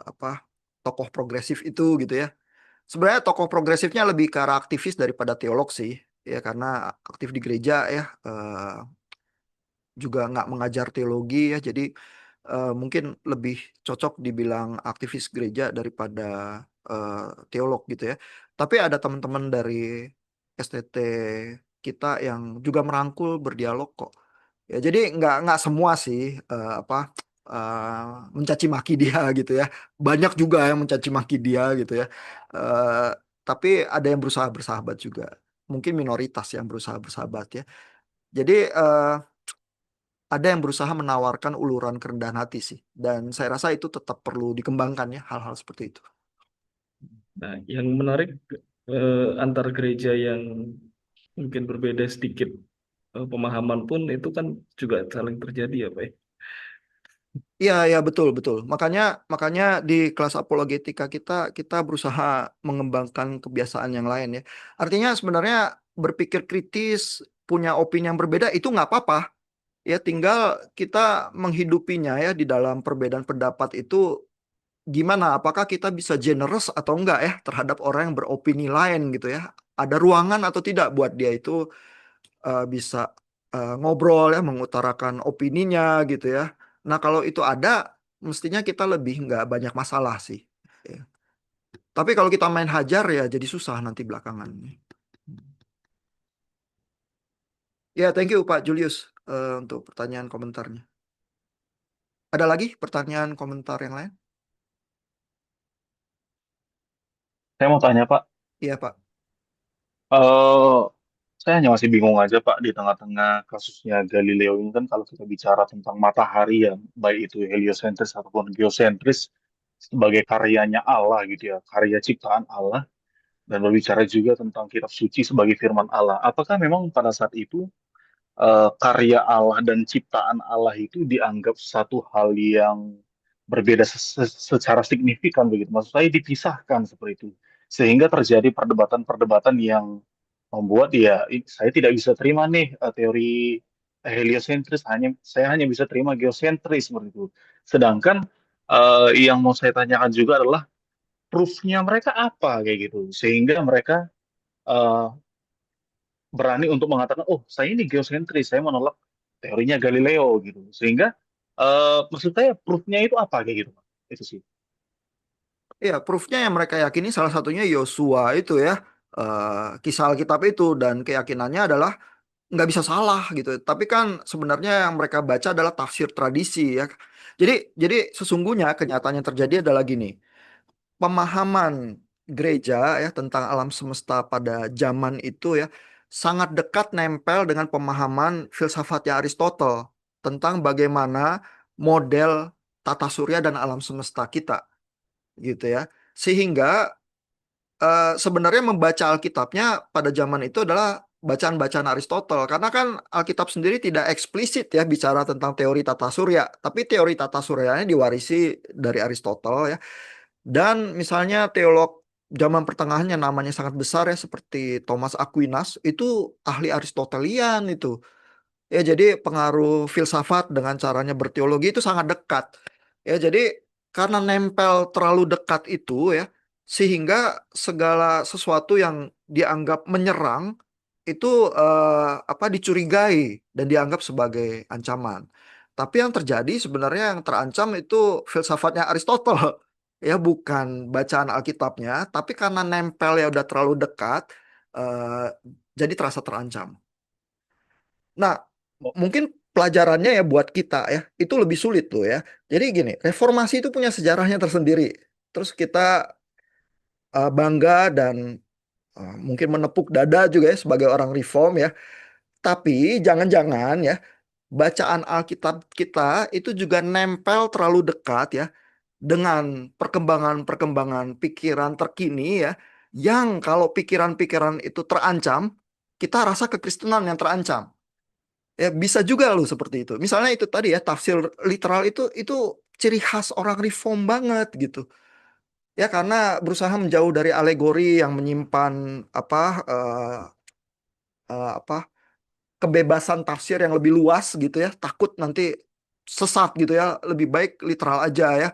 apa tokoh progresif itu gitu ya. Sebenarnya tokoh progresifnya lebih ke arah aktivis daripada teolog sih ya karena aktif di gereja ya, juga nggak mengajar teologi ya jadi mungkin lebih cocok dibilang aktivis gereja daripada eh, teolog gitu ya. Tapi ada teman-teman dari STT kita yang juga merangkul berdialog kok. Ya, jadi nggak semua sih mencaci maki dia gitu ya. Banyak juga yang mencaci maki dia gitu ya. Eh, tapi ada yang berusaha bersahabat juga. Mungkin minoritas yang berusaha bersahabat ya. Jadi ada yang berusaha menawarkan uluran kerendahan hati sih. Dan saya rasa itu tetap perlu dikembangkan ya, hal-hal seperti itu. Nah, yang menarik antar gereja yang mungkin berbeda sedikit pemahaman pun itu kan juga saling terjadi ya, Pak, ya. Iya, ya betul betul. Makanya makanya di kelas apologetika kita berusaha mengembangkan kebiasaan yang lain ya. Artinya sebenarnya berpikir kritis, punya opini yang berbeda itu nggak apa-apa. Ya tinggal kita menghidupinya ya di dalam perbedaan pendapat itu gimana? Apakah kita bisa generous atau enggak ya terhadap orang yang beropini lain gitu ya? Ada ruangan atau tidak buat dia itu bisa ngobrol ya, mengutarakan opininya gitu ya. Nah, kalau itu ada, mestinya kita lebih nggak banyak masalah sih. Ya. Tapi kalau kita main hajar ya jadi susah nanti belakangan. Ya, thank you Pak Julius untuk pertanyaan komentarnya. Ada lagi pertanyaan komentar yang lain? Saya mau tanya Pak, Iya Pak. eh saya hanya masih bingung aja Pak di tengah-tengah kasusnya Galileo ini kan kalau kita bicara tentang matahari ya, baik itu heliosentris ataupun geosentris sebagai karyanya Allah gitu ya, karya ciptaan Allah dan berbicara juga tentang kitab suci sebagai firman Allah. Apakah memang pada saat itu karya Allah dan ciptaan Allah itu dianggap satu hal yang berbeda secara signifikan begitu. Maksud saya dipisahkan seperti itu. Sehingga terjadi perdebatan-perdebatan yang membuat ya saya tidak bisa terima nih teori heliosentris, saya hanya bisa terima geosentris seperti itu. Sedangkan yang mau saya tanyakan juga adalah proofnya mereka apa kayak gitu. Sehingga mereka eh, berani untuk mengatakan, oh saya ini geosentris, saya menolak teorinya Galileo gitu. Sehingga maksud saya proofnya itu apa kayak gitu, Pak? Itu sih. Iya, proofnya yang mereka yakini salah satunya Yosua itu ya. Kisah Alkitab itu dan keyakinannya adalah nggak bisa salah gitu. Tapi kan sebenarnya yang mereka baca adalah tafsir tradisi ya. Jadi jadi sesungguhnya kenyataan yang terjadi adalah gini. Pemahaman gereja ya tentang alam semesta pada zaman itu ya sangat dekat nempel dengan pemahaman filsafatnya Aristotle tentang bagaimana model tata surya dan alam semesta kita gitu ya. Sehingga sebenarnya membaca Alkitabnya pada zaman itu adalah bacaan-bacaan Aristotle karena kan Alkitab sendiri tidak eksplisit ya bicara tentang teori tata surya, tapi teori tata suryanya diwarisi dari Aristotle ya. Dan misalnya teolog zaman pertengahan yang namanya sangat besar ya seperti Thomas Aquinas itu ahli Aristotelian itu. Ya, jadi pengaruh filsafat dengan caranya berteologi itu sangat dekat. Ya, jadi karena nempel terlalu dekat itu ya, sehingga segala sesuatu yang dianggap menyerang itu dicurigai dan dianggap sebagai ancaman. Tapi yang terjadi sebenarnya yang terancam itu filsafatnya Aristotle. Ya, bukan bacaan Alkitabnya, tapi karena nempel ya udah terlalu dekat, eh, jadi terasa terancam. Nah, Oh, mungkin pelajarannya ya buat kita ya, itu lebih sulit loh ya. Jadi gini, reformasi itu punya sejarahnya tersendiri. Terus kita bangga dan mungkin menepuk dada juga ya sebagai orang reform ya. Tapi jangan-jangan ya, bacaan Alkitab kita itu juga nempel terlalu dekat ya dengan perkembangan-perkembangan pikiran terkini ya, yang kalau pikiran-pikiran itu terancam, kita rasa kekristenan yang terancam. Ya bisa juga loh seperti itu. Misalnya itu tadi ya tafsir literal itu ciri khas orang reform banget gitu. Ya karena berusaha menjauh dari alegori yang menyimpan apa eh, apa kebebasan tafsir yang lebih luas gitu ya. Takut nanti sesat gitu ya. Lebih baik literal aja ya.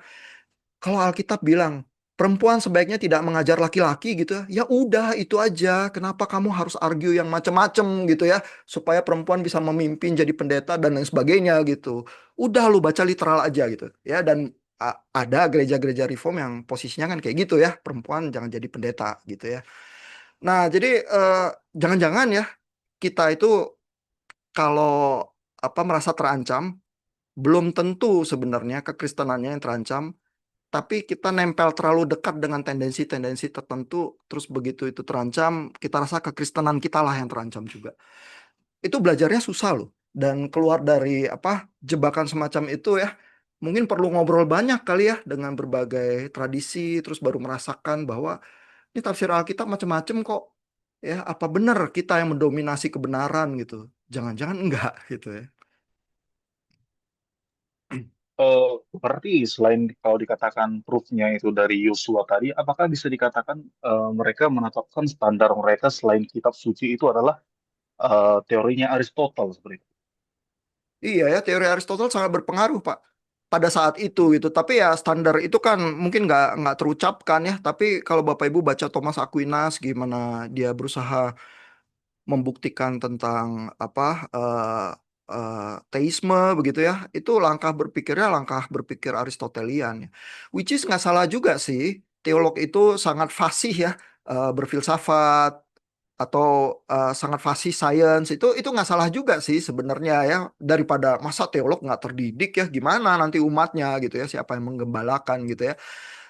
Kalau Alkitab bilang perempuan sebaiknya tidak mengajar laki-laki gitu ya, ya udah itu aja. Kenapa kamu harus argue yang macem-macem gitu ya, supaya perempuan bisa memimpin jadi pendeta dan lain sebagainya gitu. Udah lu baca literal aja gitu ya. Dan ada gereja-gereja reform yang posisinya kan kayak gitu ya, perempuan jangan jadi pendeta gitu ya. Nah jadi jangan-jangan ya kita itu kalau merasa terancam, belum tentu sebenarnya kekristenannya yang terancam, tapi kita nempel terlalu dekat dengan tendensi-tendensi tertentu, terus begitu itu terancam, kita rasa kekristenan kita lah yang terancam juga. Itu belajarnya susah loh. dan keluar dari apa jebakan semacam itu ya. Mungkin perlu ngobrol banyak kali ya dengan berbagai tradisi, terus baru merasakan bahwa ini tafsir Alkitab macam-macam kok. Ya, apa benar kita yang mendominasi kebenaran gitu? Jangan-jangan enggak gitu ya. Eh, Berarti selain kalau dikatakan proofnya itu dari Yosua tadi, apakah bisa dikatakan mereka menetapkan standar mereka selain kitab suci itu adalah teorinya Aristotle seperti itu? Iya ya, teori Aristotle sangat berpengaruh, Pak, pada saat itu gitu. Tapi ya standar itu kan mungkin nggak terucapkan ya. Tapi kalau Bapak Ibu baca Thomas Aquinas, gimana dia berusaha membuktikan tentang apa teisme begitu ya, itu langkah berpikir Aristotelian ya. Which is nggak salah juga sih. Teolog itu sangat fasih ya, berfilsafat atau sangat fasih sains itu nggak salah juga sih sebenarnya ya, daripada masa teolog nggak terdidik ya gimana nanti umatnya gitu ya, siapa yang menggembalakan gitu ya.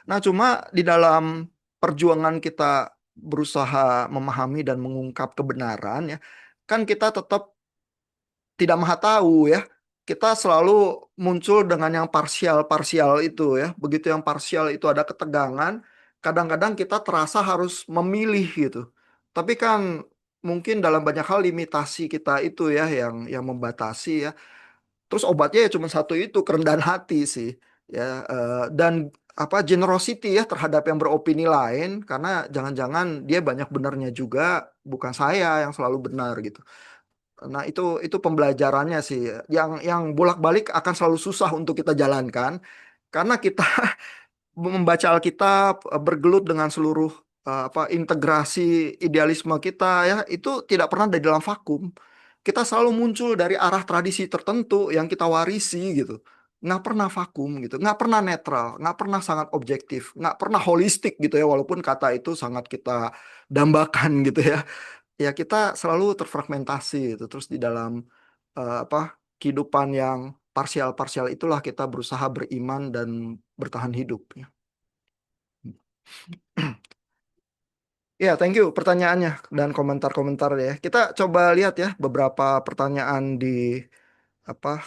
Nah cuma di dalam perjuangan kita berusaha memahami dan mengungkap kebenaran ya, kan kita tetap tidak maha tahu ya. Kita selalu muncul dengan yang parsial-parsial itu ya. Begitu yang parsial itu ada ketegangan, kadang-kadang kita terasa harus memilih gitu. Tapi kan mungkin dalam banyak hal limitasi kita itu ya yang membatasi ya. Terus obatnya ya cuma satu itu, kerendahan hati sih ya. Dan apa generosity ya terhadap yang beropini lain, karena jangan-jangan dia banyak benarnya juga, bukan saya yang selalu benar gitu. Nah, itu pembelajarannya sih. Yang bolak-balik akan selalu susah untuk kita jalankan karena kita membaca Alkitab, bergelut dengan seluruh apa integrasi idealisme kita ya, itu tidak pernah ada di dalam vakum. Kita selalu muncul dari arah tradisi tertentu yang kita warisi gitu. Nggak pernah vakum gitu, nggak pernah netral, nggak pernah sangat objektif, nggak pernah holistik gitu ya, walaupun kata itu sangat kita dambakan gitu ya. Ya kita selalu terfragmentasi itu, terus di dalam apa kehidupan yang parsial-parsial itulah kita berusaha beriman dan bertahan hidup ya. Ya, thank you pertanyaannya dan komentar-komentar ya. Kita coba lihat ya beberapa pertanyaan di apa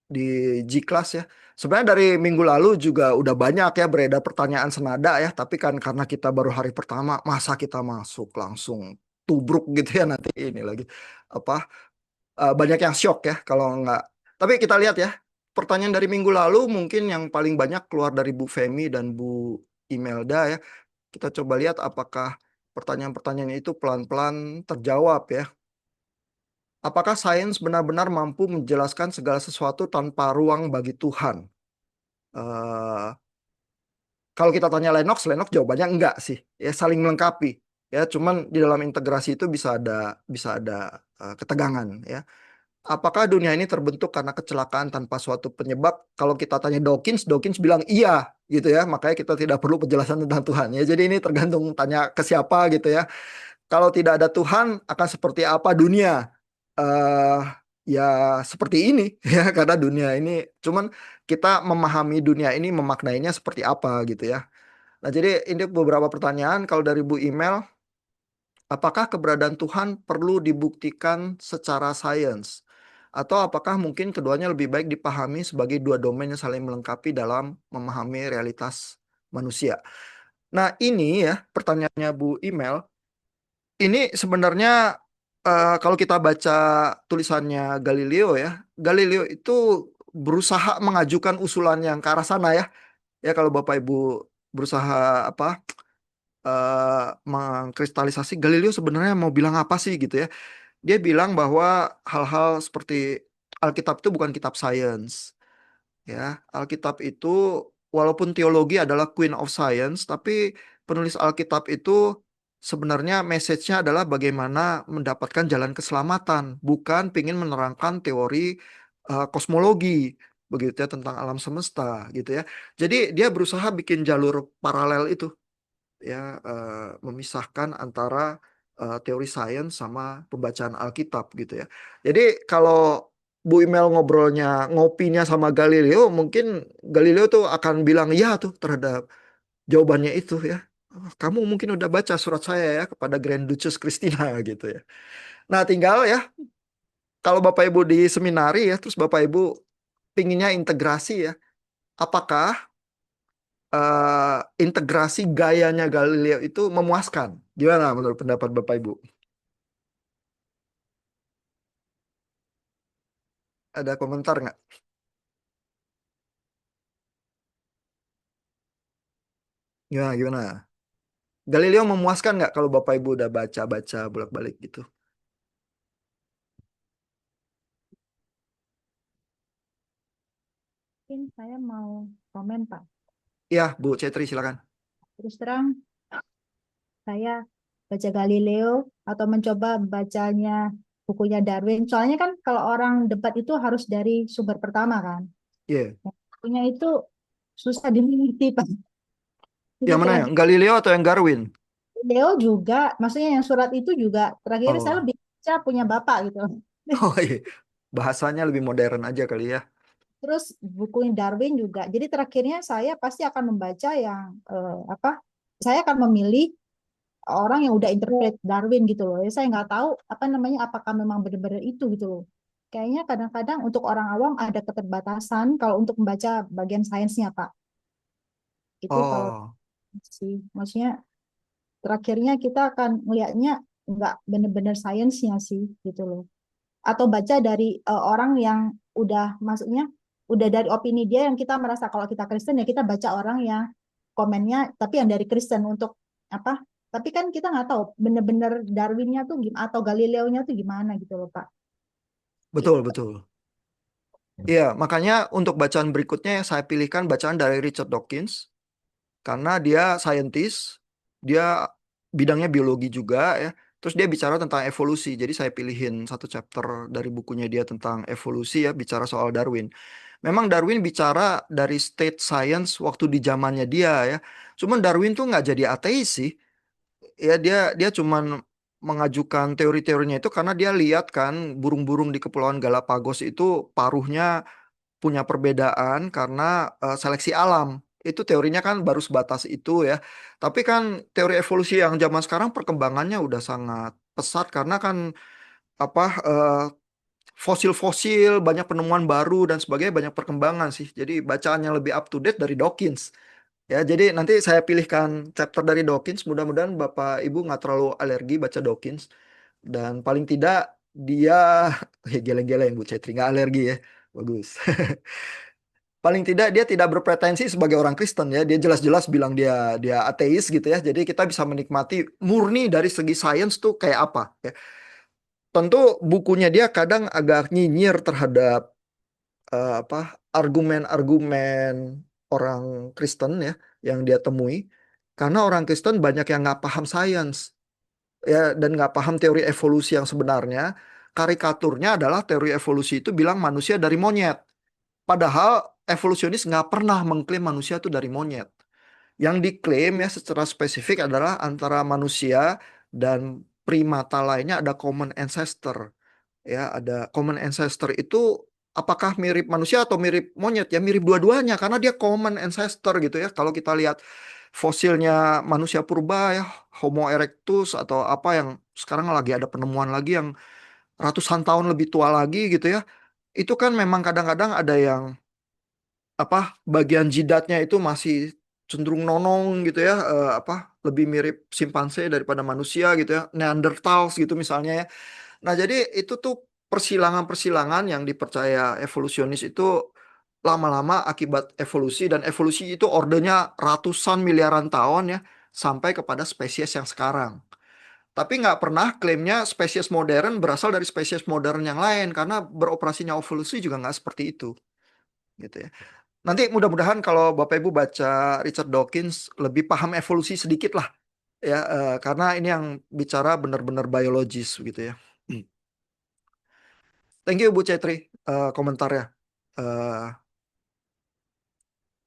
di G-Class ya. Sebenarnya dari minggu lalu juga udah banyak ya beredar pertanyaan senada ya, tapi kan karena kita baru hari pertama, masa kita masuk langsung tubruk gitu ya nanti ini lagi apa banyak yang shock ya kalau nggak. Tapi kita lihat ya, pertanyaan dari minggu lalu mungkin yang paling banyak keluar dari Bu Femi dan Bu Imelda ya. Kita coba lihat apakah pertanyaan-pertanyaan itu pelan-pelan terjawab ya. Apakah sains benar-benar mampu menjelaskan segala sesuatu tanpa ruang bagi Tuhan? Eh, Kalau kita tanya Lennox jawabannya enggak sih. Ya saling melengkapi. Ya, cuman di dalam integrasi itu bisa ada ketegangan ya. Apakah dunia ini terbentuk karena kecelakaan tanpa suatu penyebab? Kalau kita tanya Dawkins bilang iya gitu ya. Makanya kita tidak perlu penjelasan tentang Tuhan ya. Jadi ini tergantung tanya ke siapa gitu ya. Kalau tidak ada Tuhan akan seperti apa dunia? eh Ya seperti ini ya, karena dunia ini cuman kita memahami dunia ini memaknainya seperti apa gitu ya. Nah, jadi ini beberapa pertanyaan kalau dari Bu Email, apakah keberadaan Tuhan perlu dibuktikan secara sains? Atau apakah mungkin keduanya lebih baik dipahami sebagai dua domain yang saling melengkapi dalam memahami realitas manusia? Nah, ini ya pertanyaannya Bu Email. Ini sebenarnya kalau kita baca tulisannya Galileo ya, Galileo itu berusaha mengajukan usulan yang ke arah sana ya. Ya kalau Bapak Ibu berusaha apa mengkristalisasi Galileo sebenarnya mau bilang apa sih gitu ya. Dia bilang bahwa hal-hal seperti Alkitab itu bukan kitab sains. Ya, Alkitab itu walaupun teologi adalah queen of science, tapi penulis Alkitab itu sebenarnya message-nya adalah bagaimana mendapatkan jalan keselamatan, bukan ingin menerangkan teori kosmologi begitu ya tentang alam semesta gitu ya. Jadi dia berusaha bikin jalur paralel itu ya, memisahkan antara teori sains sama pembacaan Alkitab gitu ya. Jadi kalau Bu Imel ngopinya sama Galileo, mungkin Galileo tuh akan bilang iya tuh terhadap jawabannya itu ya. "Oh, kamu mungkin udah baca surat saya ya kepada Grand Duchess Christina gitu ya. Nah, tinggal ya kalau Bapak Ibu di seminari ya, terus Bapak Ibu pinginnya integrasi ya, apakah integrasi gayanya Galileo itu memuaskan? Gimana menurut pendapat Bapak Ibu? Ada komentar nggak? Gimana, gimana? Galileo memuaskan nggak kalau Bapak Ibu udah baca-baca bolak-balik gitu? Mungkin saya mau komen, Pak. Iya, Bu Cetri silakan. Terus terang, saya baca Galileo atau mencoba bacanya bukunya Darwin. Soalnya kan kalau orang debat itu harus dari sumber pertama kan. Iya. Bukunya itu susah dimengerti, Pak. Jadi Yang mana ya? terakhir Galileo atau yang Darwin? Leo juga, maksudnya yang surat itu juga terakhir saya Oh, lebih baca punya Bapak gitu. oh iya. Bahasanya lebih modern aja kali ya. Terus bukunya Darwin juga. Jadi terakhirnya saya pasti akan membaca yang apa? Saya akan memilih orang yang udah interpret Darwin gitu loh. Ya, saya nggak tahu apa namanya apakah memang benar-benar itu gitu loh. Kayaknya kadang-kadang untuk orang awam ada keterbatasan kalau untuk membaca bagian sainsnya, Pak. Itu kalau Oh, sih, maksudnya terakhirnya kita akan melihatnya nggak benar-benar sainsnya sih gitu loh. Atau baca dari orang yang udah maksudnya udah dari opini dia yang kita merasa kalau kita Kristen ya kita baca orang yang komennya tapi yang dari Kristen untuk apa? Tapi kan kita nggak tahu bener-bener Darwinnya tuh gimana atau Galileo-nya tuh gimana gitu loh Pak. betul, Gitu. betul. Iya, makanya untuk bacaan berikutnya yang saya pilihkan bacaan dari Richard Dawkins. Karena dia saintis, dia bidangnya biologi juga ya. Terus dia bicara tentang evolusi. Jadi saya pilihin satu chapter dari bukunya dia tentang evolusi ya, bicara soal Darwin. Memang Darwin bicara dari state science waktu di zamannya dia ya. Cuman Darwin tuh nggak jadi ateis sih. Ya dia dia cuman mengajukan teori-teorinya itu karena dia lihat kan burung-burung di Kepulauan Galapagos itu paruhnya punya perbedaan karena seleksi alam. Itu teorinya kan baru sebatas itu ya. Tapi kan teori evolusi yang zaman sekarang perkembangannya udah sangat pesat karena kan apa fosil-fosil, banyak penemuan baru dan sebagainya, banyak perkembangan sih. Jadi bacaan yang lebih up to date dari Dawkins. Ya, jadi nanti saya pilihkan chapter dari Dawkins. Mudah-mudahan Bapak Ibu nggak terlalu alergi baca Dawkins. Dan paling tidak dia geleng-geleng Bu Cetri nggak alergi ya. Bagus. Paling tidak dia tidak berpretensi sebagai orang Kristen ya. Dia jelas-jelas bilang dia dia ateis gitu ya. Jadi kita bisa menikmati murni dari segi sains tuh kayak apa ya. Tentu bukunya dia kadang agak nyinyir terhadap apa argumen-argumen orang Kristen ya yang dia temui. Karena orang Kristen banyak yang nggak paham sains ya dan nggak paham teori evolusi yang sebenarnya. Karikaturnya adalah teori evolusi itu bilang manusia dari monyet. Padahal evolusionis nggak pernah mengklaim manusia itu dari monyet. Yang diklaim ya secara spesifik adalah antara manusia dan primata lainnya ada common ancestor. Ya, ada common ancestor itu apakah mirip manusia atau mirip monyet? Ya mirip dua-duanya karena dia common ancestor gitu ya. Kalau kita lihat fosilnya manusia purba ya, Homo erectus atau apa yang sekarang lagi ada penemuan lagi yang ratusan tahun lebih tua lagi gitu ya. Itu kan memang kadang-kadang ada yang apa bagian jidatnya itu masih cenderung nonong gitu ya apa lebih mirip simpanse daripada manusia gitu ya Neanderthals gitu misalnya ya. Nah jadi itu tuh persilangan-persilangan yang dipercaya evolusionis itu lama-lama akibat evolusi dan evolusi itu ordenya ratusan miliaran tahun ya sampai kepada spesies yang sekarang. Tapi nggak pernah klaimnya spesies modern berasal dari spesies modern yang lain karena beroperasinya evolusi juga nggak seperti itu gitu ya. Nanti mudah-mudahan kalau Bapak Ibu baca Richard Dawkins lebih paham evolusi sedikit lah ya karena ini yang bicara benar-benar biologis gitu ya. Hmm. Thank you Bu Cetri komentarnya. Eh,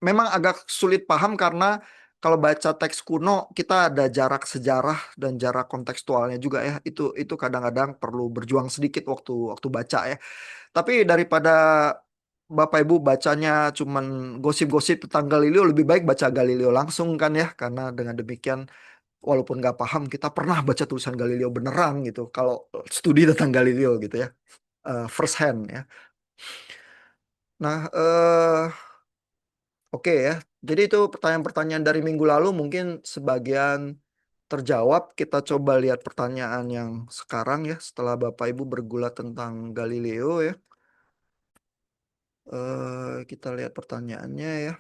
Memang agak sulit paham karena kalau baca teks kuno kita ada jarak sejarah dan jarak kontekstualnya juga ya. Itu kadang-kadang perlu berjuang sedikit waktu waktu baca ya. Tapi daripada Bapak Ibu bacanya cuman gosip-gosip tentang Galileo, lebih baik baca Galileo langsung kan ya, karena dengan demikian walaupun nggak paham kita pernah baca tulisan Galileo beneran gitu. Kalau studi tentang Galileo gitu ya. first hand ya. Nah, oke ya. Jadi itu pertanyaan-pertanyaan dari minggu lalu mungkin sebagian terjawab. Kita coba lihat pertanyaan yang sekarang ya, setelah Bapak Ibu bergulat tentang Galileo ya. Kita lihat pertanyaannya ya.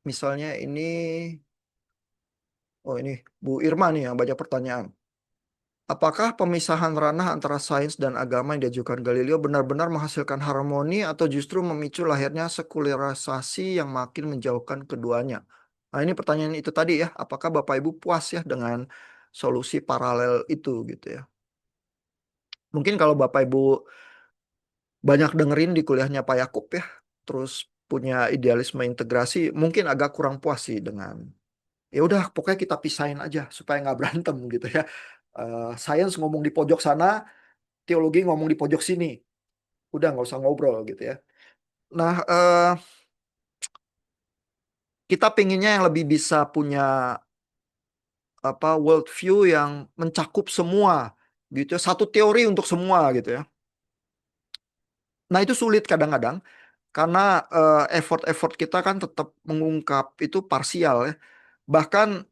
Misalnya ini Bu Irma nih yang banyak pertanyaan. Apakah pemisahan ranah antara sains dan agama yang diajukan Galileo benar-benar menghasilkan harmoni atau justru memicu lahirnya sekularisasi yang makin menjauhkan keduanya? Nah, ini pertanyaan itu tadi ya, apakah Bapak Ibu puas ya dengan solusi paralel itu gitu ya? Mungkin kalau Bapak Ibu banyak dengerin di kuliahnya Pak Yakub ya, terus punya idealisme integrasi, mungkin agak kurang puas sih dengan ya udah pokoknya kita pisahin aja supaya nggak berantem gitu ya. Sains ngomong di pojok sana, teologi ngomong di pojok sini. Udah nggak usah ngobrol gitu ya. Nah, kita pinginnya yang lebih bisa punya apa world view yang mencakup semua gitu ya. Satu teori untuk semua gitu ya. Nah, itu sulit kadang-kadang karena effort-effort kita kan tetap mengungkap itu parsial ya. Bahkan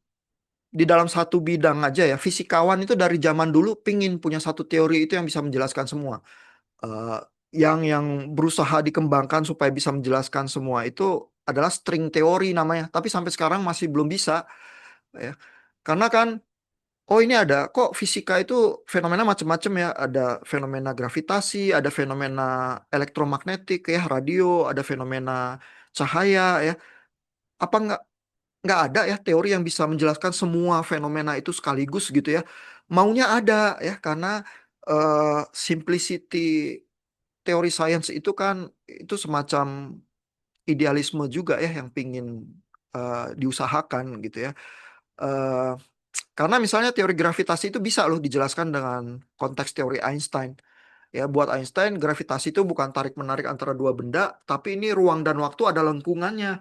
di dalam satu bidang aja ya, fisikawan itu dari zaman dulu pingin punya satu teori itu yang bisa menjelaskan semua. Eh, yang berusaha dikembangkan supaya bisa menjelaskan semua itu adalah string teori namanya, tapi sampai sekarang masih belum bisa ya. Karena kan ini ada kok fisika itu fenomena macam-macam ya, ada fenomena gravitasi, ada fenomena elektromagnetik ya, radio, ada fenomena cahaya ya. Apa nggak ada ya teori yang bisa menjelaskan semua fenomena itu sekaligus gitu ya. Maunya ada ya karena simplicity teori sains itu kan itu semacam idealisme juga ya yang pingin diusahakan gitu ya. Eh, karena misalnya teori gravitasi itu bisa loh dijelaskan dengan konteks teori Einstein. Ya, buat Einstein gravitasi itu bukan tarik-menarik antara dua benda, tapi ini ruang dan waktu ada lengkungannya.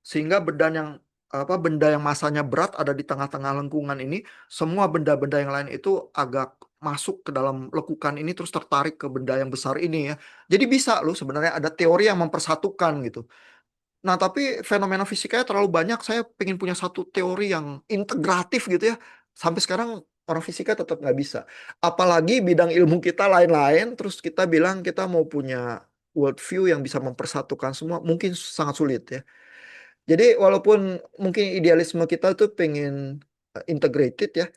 Sehingga benda yang masanya berat ada di tengah-tengah lengkungan ini, semua benda-benda yang lain itu agak masuk ke dalam lekukan ini terus tertarik ke benda yang besar ini ya. Jadi bisa loh sebenarnya ada teori yang mempersatukan gitu. Nah, tapi fenomena fisikanya terlalu banyak. Saya pengen punya satu teori yang integratif gitu ya. Sampai sekarang orang fisika tetap nggak bisa. Apalagi bidang ilmu kita lain-lain, terus kita bilang kita mau punya world view yang bisa mempersatukan semua, mungkin sangat sulit ya. Jadi walaupun mungkin idealisme kita tuh pengen integrated ya,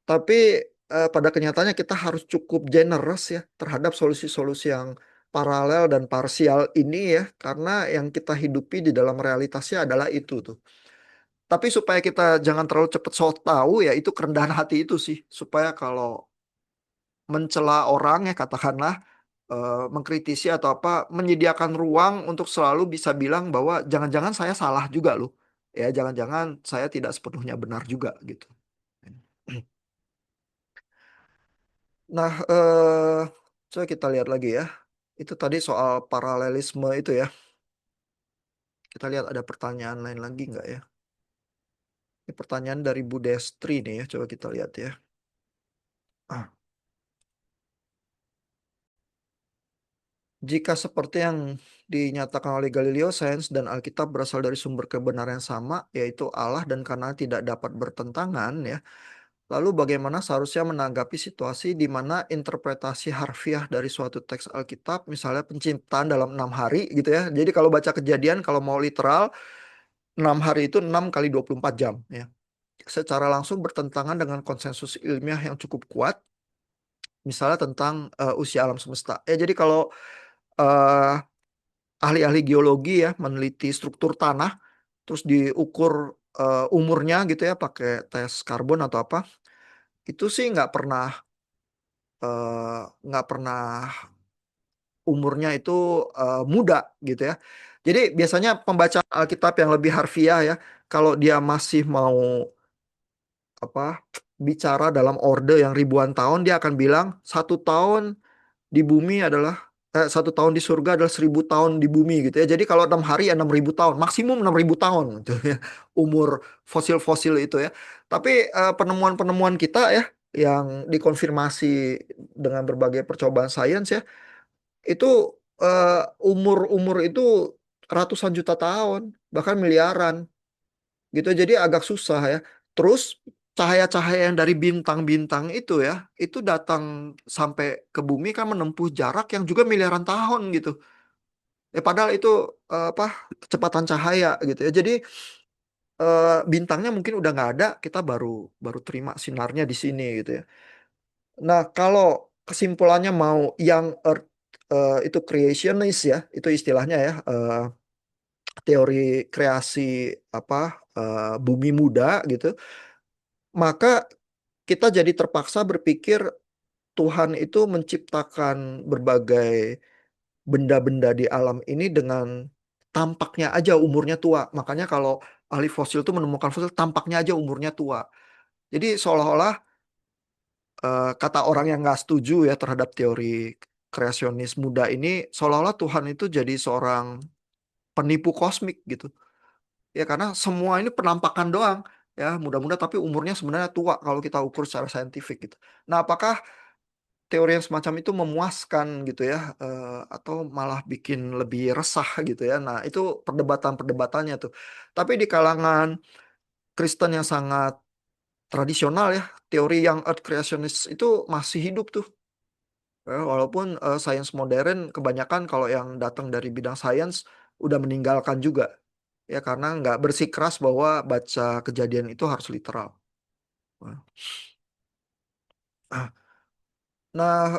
tapi pada kenyataannya kita harus cukup generous ya terhadap solusi-solusi yang paralel dan parsial ini ya, karena yang kita hidupi di dalam realitasnya adalah itu tuh. Tapi supaya kita jangan terlalu cepat so tahu ya itu kerendahan hati itu sih, supaya kalau mencela orang ya katakanlah mengkritisi atau apa, menyediakan ruang untuk selalu bisa bilang bahwa jangan-jangan saya salah juga loh. Ya, jangan-jangan saya tidak sepenuhnya benar juga gitu. Nah, coba kita lihat lagi ya. Itu tadi soal paralelisme itu ya. Kita lihat ada pertanyaan lain lagi nggak ya? Ini pertanyaan dari Bu Destri nih ya. Coba kita lihat ya. Ah, jika seperti yang dinyatakan oleh Galileo, sains dan Alkitab berasal dari sumber kebenaran yang sama, yaitu Allah, dan karena tidak dapat bertentangan ya. Lalu bagaimana seharusnya menanggapi situasi di mana interpretasi harfiah dari suatu teks Alkitab, misalnya penciptaan dalam 6 hari gitu ya. Jadi kalau baca Kejadian, kalau mau literal, 6 hari itu 6 kali 24 jam ya. Secara langsung bertentangan dengan konsensus ilmiah yang cukup kuat, misalnya tentang usia alam semesta. Ya jadi kalau eh, ahli-ahli geologi ya meneliti struktur tanah, terus diukur umurnya gitu ya pakai tes karbon atau apa, itu sih nggak pernah umurnya itu muda gitu ya. Jadi biasanya pembaca Alkitab yang lebih harfiah ya, kalau dia masih mau apa bicara dalam orde yang ribuan tahun, dia akan bilang 1 tahun di bumi adalah 1 tahun di surga adalah 1.000 tahun di bumi gitu ya. Jadi kalau 6 hari ya 6.000 tahun, maksimum 6.000 tahun gitu ya, umur fosil-fosil itu ya. Tapi penemuan-penemuan kita ya yang dikonfirmasi dengan berbagai percobaan sains ya, itu umur-umur itu ratusan juta tahun, bahkan miliaran gitu. Jadi agak susah ya. Terus cahaya-cahaya yang dari bintang-bintang itu ya, itu datang sampai ke bumi kan menempuh jarak yang juga miliaran tahun gitu. Padahal itu apa kecepatan cahaya gitu ya. Jadi bintangnya mungkin udah nggak ada, kita baru baru terima sinarnya di sini gitu ya. Nah, kalau kesimpulannya mau yang Earth itu creationist ya, itu istilahnya ya, teori kreasi apa bumi muda gitu, maka kita jadi terpaksa berpikir Tuhan itu menciptakan berbagai benda-benda di alam ini dengan tampaknya aja umurnya tua. Makanya kalau ahli fosil itu menemukan fosil tampaknya aja umurnya tua. Jadi seolah-olah kata orang yang nggak setuju ya terhadap teori kreasionis muda ini, seolah-olah Tuhan itu jadi seorang penipu kosmik gitu. Ya karena semua ini penampakan doang ya muda-muda tapi umurnya sebenarnya tua kalau kita ukur secara saintifik gitu. Nah, apakah teori yang semacam itu memuaskan gitu ya atau malah bikin lebih resah gitu ya. Nah, itu perdebatan-perdebatannya tuh. Tapi di kalangan Kristen yang sangat tradisional ya, teori yang earth creationist itu masih hidup tuh. Walaupun sains modern kebanyakan kalau yang datang dari bidang sains udah meninggalkan juga ya karena nggak bersikeras bahwa baca kejadian itu harus literal. Nah,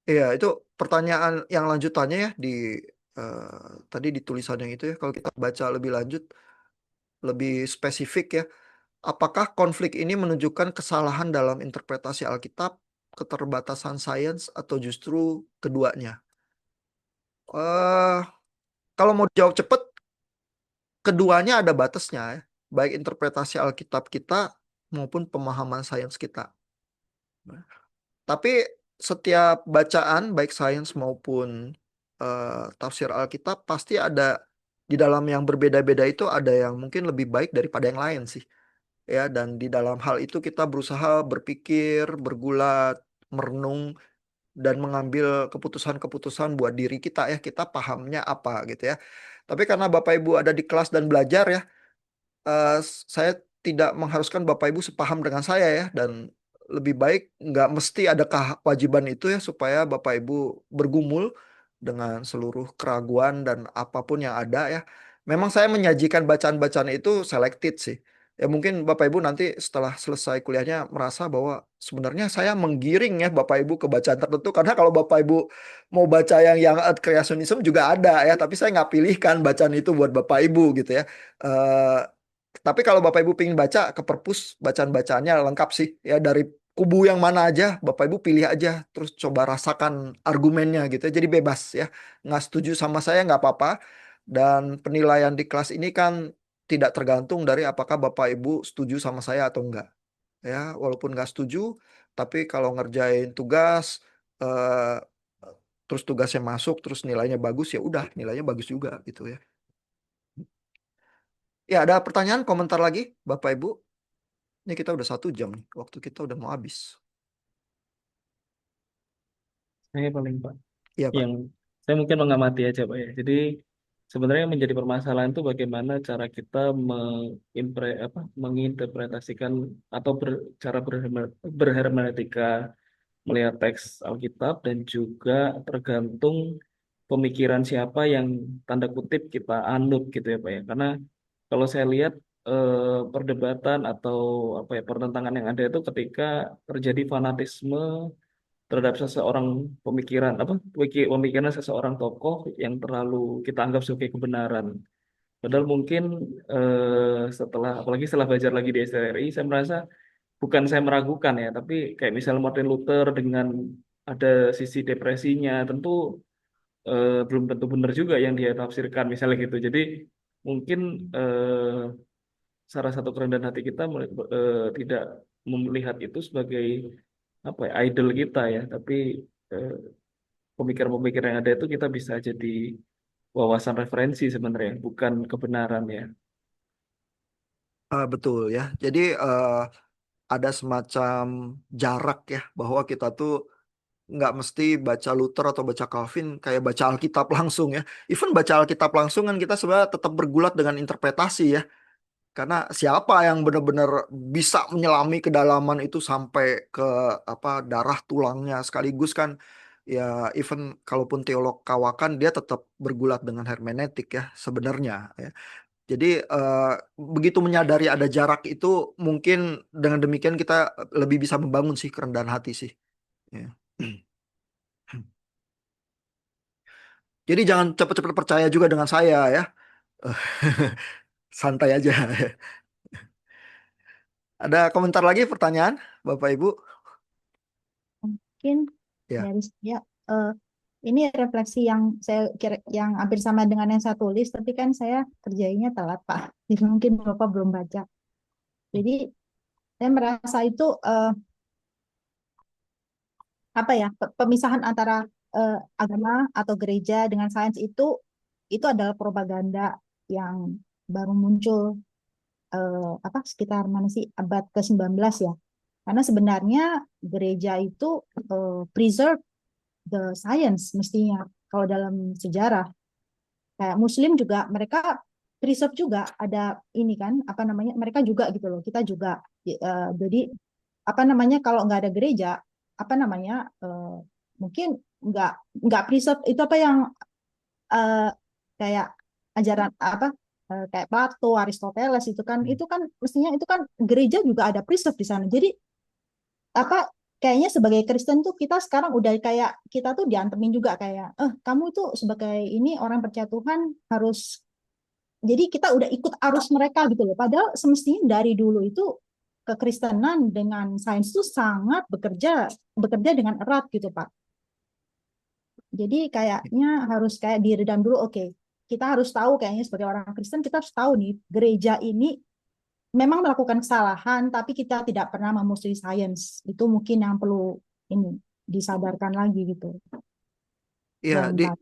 iya itu pertanyaan yang lanjutannya ya di tadi di tulisan yang itu ya kalau kita baca lebih lanjut, lebih spesifik ya, apakah konflik ini menunjukkan kesalahan dalam interpretasi Alkitab, keterbatasan sains, atau justru keduanya? eh Kalau mau jawab cepet, keduanya ada batasnya ya, baik interpretasi Alkitab kita maupun pemahaman sains kita. Tapi setiap bacaan, baik sains maupun tafsir Alkitab, pasti ada di dalam yang berbeda-beda itu ada yang mungkin lebih baik daripada yang lain sih. Ya, dan di dalam hal itu kita berusaha berpikir, bergulat, merenung, dan mengambil keputusan-keputusan buat diri kita ya, kita pahamnya apa gitu ya. Tapi karena Bapak Ibu ada di kelas dan belajar ya, saya tidak mengharuskan Bapak Ibu sepaham dengan saya ya, dan lebih baik nggak mesti ada kewajiban itu ya supaya Bapak Ibu bergumul dengan seluruh keraguan dan apapun yang ada ya. Memang saya menyajikan bacaan-bacaan itu selected sih. Ya mungkin Bapak Ibu nanti setelah selesai kuliahnya merasa bahwa sebenarnya saya menggiring ya Bapak Ibu ke bacaan tertentu karena kalau Bapak Ibu mau baca yang earth creationism juga ada ya, tapi saya nggak pilihkan bacaan itu buat Bapak Ibu gitu ya. Eh, tapi kalau Bapak Ibu pengen baca ke perpus, bacaan-bacaannya lengkap sih. Ya dari kubu yang mana aja, Bapak Ibu pilih aja. Terus coba rasakan argumennya gitu ya. Jadi bebas ya. Nggak setuju sama saya nggak apa-apa. Dan penilaian di kelas ini kan tidak tergantung dari apakah Bapak Ibu setuju sama saya atau enggak. Ya, walaupun nggak setuju, tapi kalau ngerjain tugas, eh, terus tugasnya masuk, terus nilainya bagus, ya udah nilainya bagus juga gitu ya. Ya, ada pertanyaan, komentar lagi, Bapak Ibu? Ini kita udah 1 jam nih, waktu kita udah mau habis. Saya paling Pak, Iya, Pak. yang saya mungkin mengamati aja Pak ya. Jadi sebenarnya yang menjadi permasalahan itu bagaimana cara kita menginterpretasikan atau cara berhermeneutika melihat teks Alkitab dan juga tergantung pemikiran siapa yang tanda kutip kita anut gitu ya Pak ya. Karena kalau saya lihat perdebatan atau apa ya pertentangan yang ada itu ketika terjadi fanatisme terhadap seseorang pemikiran apa pemikiran seseorang tokoh yang terlalu kita anggap sebagai kebenaran. Padahal mungkin setelah apalagi setelah belajar lagi di STRI saya merasa bukan saya meragukan ya, tapi kayak misalnya Martin Luther dengan ada sisi depresinya tentu belum tentu benar juga yang dia tafsirkan misalnya gitu. Jadi mungkin salah satu kerendahan hati kita tidak melihat itu sebagai apa ya, idol kita ya, tapi eh, pemikiran-pemikiran yang ada itu kita bisa jadi wawasan referensi sebenarnya, bukan kebenaran ya. Betul ya. Jadi ada semacam jarak ya bahwa kita tuh nggak mesti baca Luther atau baca Calvin kayak baca Alkitab langsung ya. Even baca Alkitab langsung kan kita sebenarnya tetap bergulat dengan interpretasi ya. Karena siapa yang benar-benar bisa menyelami kedalaman itu sampai ke apa darah tulangnya sekaligus kan ya even kalaupun teolog kawakan dia tetap bergulat dengan hermeneutik ya sebenarnya ya. Jadi begitu menyadari ada jarak itu mungkin dengan demikian kita lebih bisa membangun sih kerendahan hati sih. Ya. Jadi jangan cepat-cepat percaya juga dengan saya ya. Santai aja. Ada komentar lagi pertanyaan Bapak Ibu? Mungkin Ya. dari saya ini refleksi yang saya kira yang hampir sama dengan yang saya tulis, tapi kan saya kerjanya telat Pak. Jadi mungkin Bapak belum baca. Jadi saya merasa itu apa ya pemisahan antara agama atau gereja dengan sains itu adalah propaganda yang baru muncul apa sekitar mana sih abad ke-19 ya. Karena sebenarnya gereja itu preserve the science mestinya kalau dalam sejarah. Kayak Muslim juga mereka preserve juga ada ini kan apa namanya mereka juga gitu loh kita juga. Jadi apa namanya kalau nggak ada gereja apa namanya mungkin nggak nggak preserve itu apa yang eh, kayak ajaran apa kayak Plato, Aristoteles itu kan mestinya itu kan gereja juga ada preserve di sana. Jadi apa kayaknya sebagai Kristen tuh kita sekarang udah kayak kita tuh diantemin juga kayak kamu tuh sebagai ini orang percaya Tuhan harus jadi kita udah ikut arus mereka gitu loh. Padahal semestinya dari dulu itu kekristenan dengan sains itu sangat bekerja dengan erat gitu Pak. Jadi kayaknya harus kayak diredam dulu. Oke, kita harus tahu kayaknya sebagai orang Kristen kita harus tahu nih gereja ini memang melakukan kesalahan, tapi kita tidak pernah memusuhi sains. Itu mungkin yang perlu ini disadarkan lagi gitu. Iya, Dan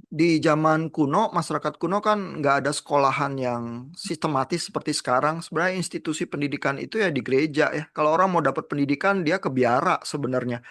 di zaman kuno, masyarakat kuno kan nggak ada sekolahan yang sistematis seperti sekarang. Sebenarnya institusi pendidikan itu ya di gereja ya. Kalau orang mau dapat pendidikan, dia ke biara sebenarnya.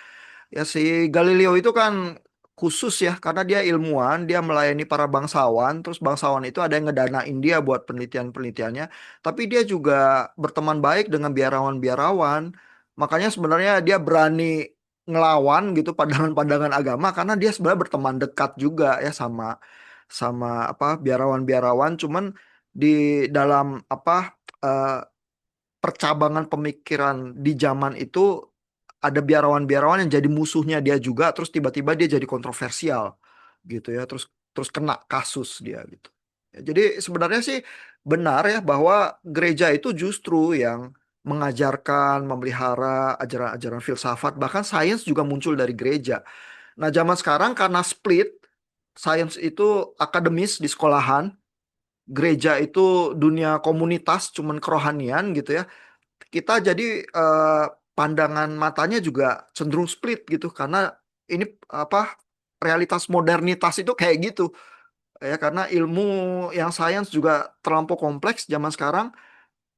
Ya si Galileo itu kan khusus ya, karena dia ilmuwan, dia melayani para bangsawan, terus bangsawan itu ada yang ngedanain dia buat penelitian-penelitiannya, tapi dia juga berteman baik dengan biarawan-biarawan. Makanya sebenarnya dia berani ngelawan gitu pandangan-pandangan agama karena dia sebenarnya berteman dekat juga ya sama sama apa biarawan-biarawan, cuman di dalam apa eh, percabangan pemikiran di zaman itu ada biarawan-biarawan yang jadi musuhnya dia juga terus tiba-tiba dia jadi kontroversial gitu ya terus terus kena kasus dia gitu. Ya, jadi sebenarnya sih benar ya bahwa gereja itu justru yang mengajarkan, memelihara ajaran-ajaran filsafat bahkan sains juga muncul dari gereja. Nah, zaman sekarang karena split sains itu akademis di sekolahan, gereja itu dunia komunitas cuman kerohanian gitu ya kita jadi eh, pandangan matanya juga cenderung split gitu karena ini apa realitas modernitas itu kayak gitu ya karena ilmu yang sains juga terlampau kompleks zaman sekarang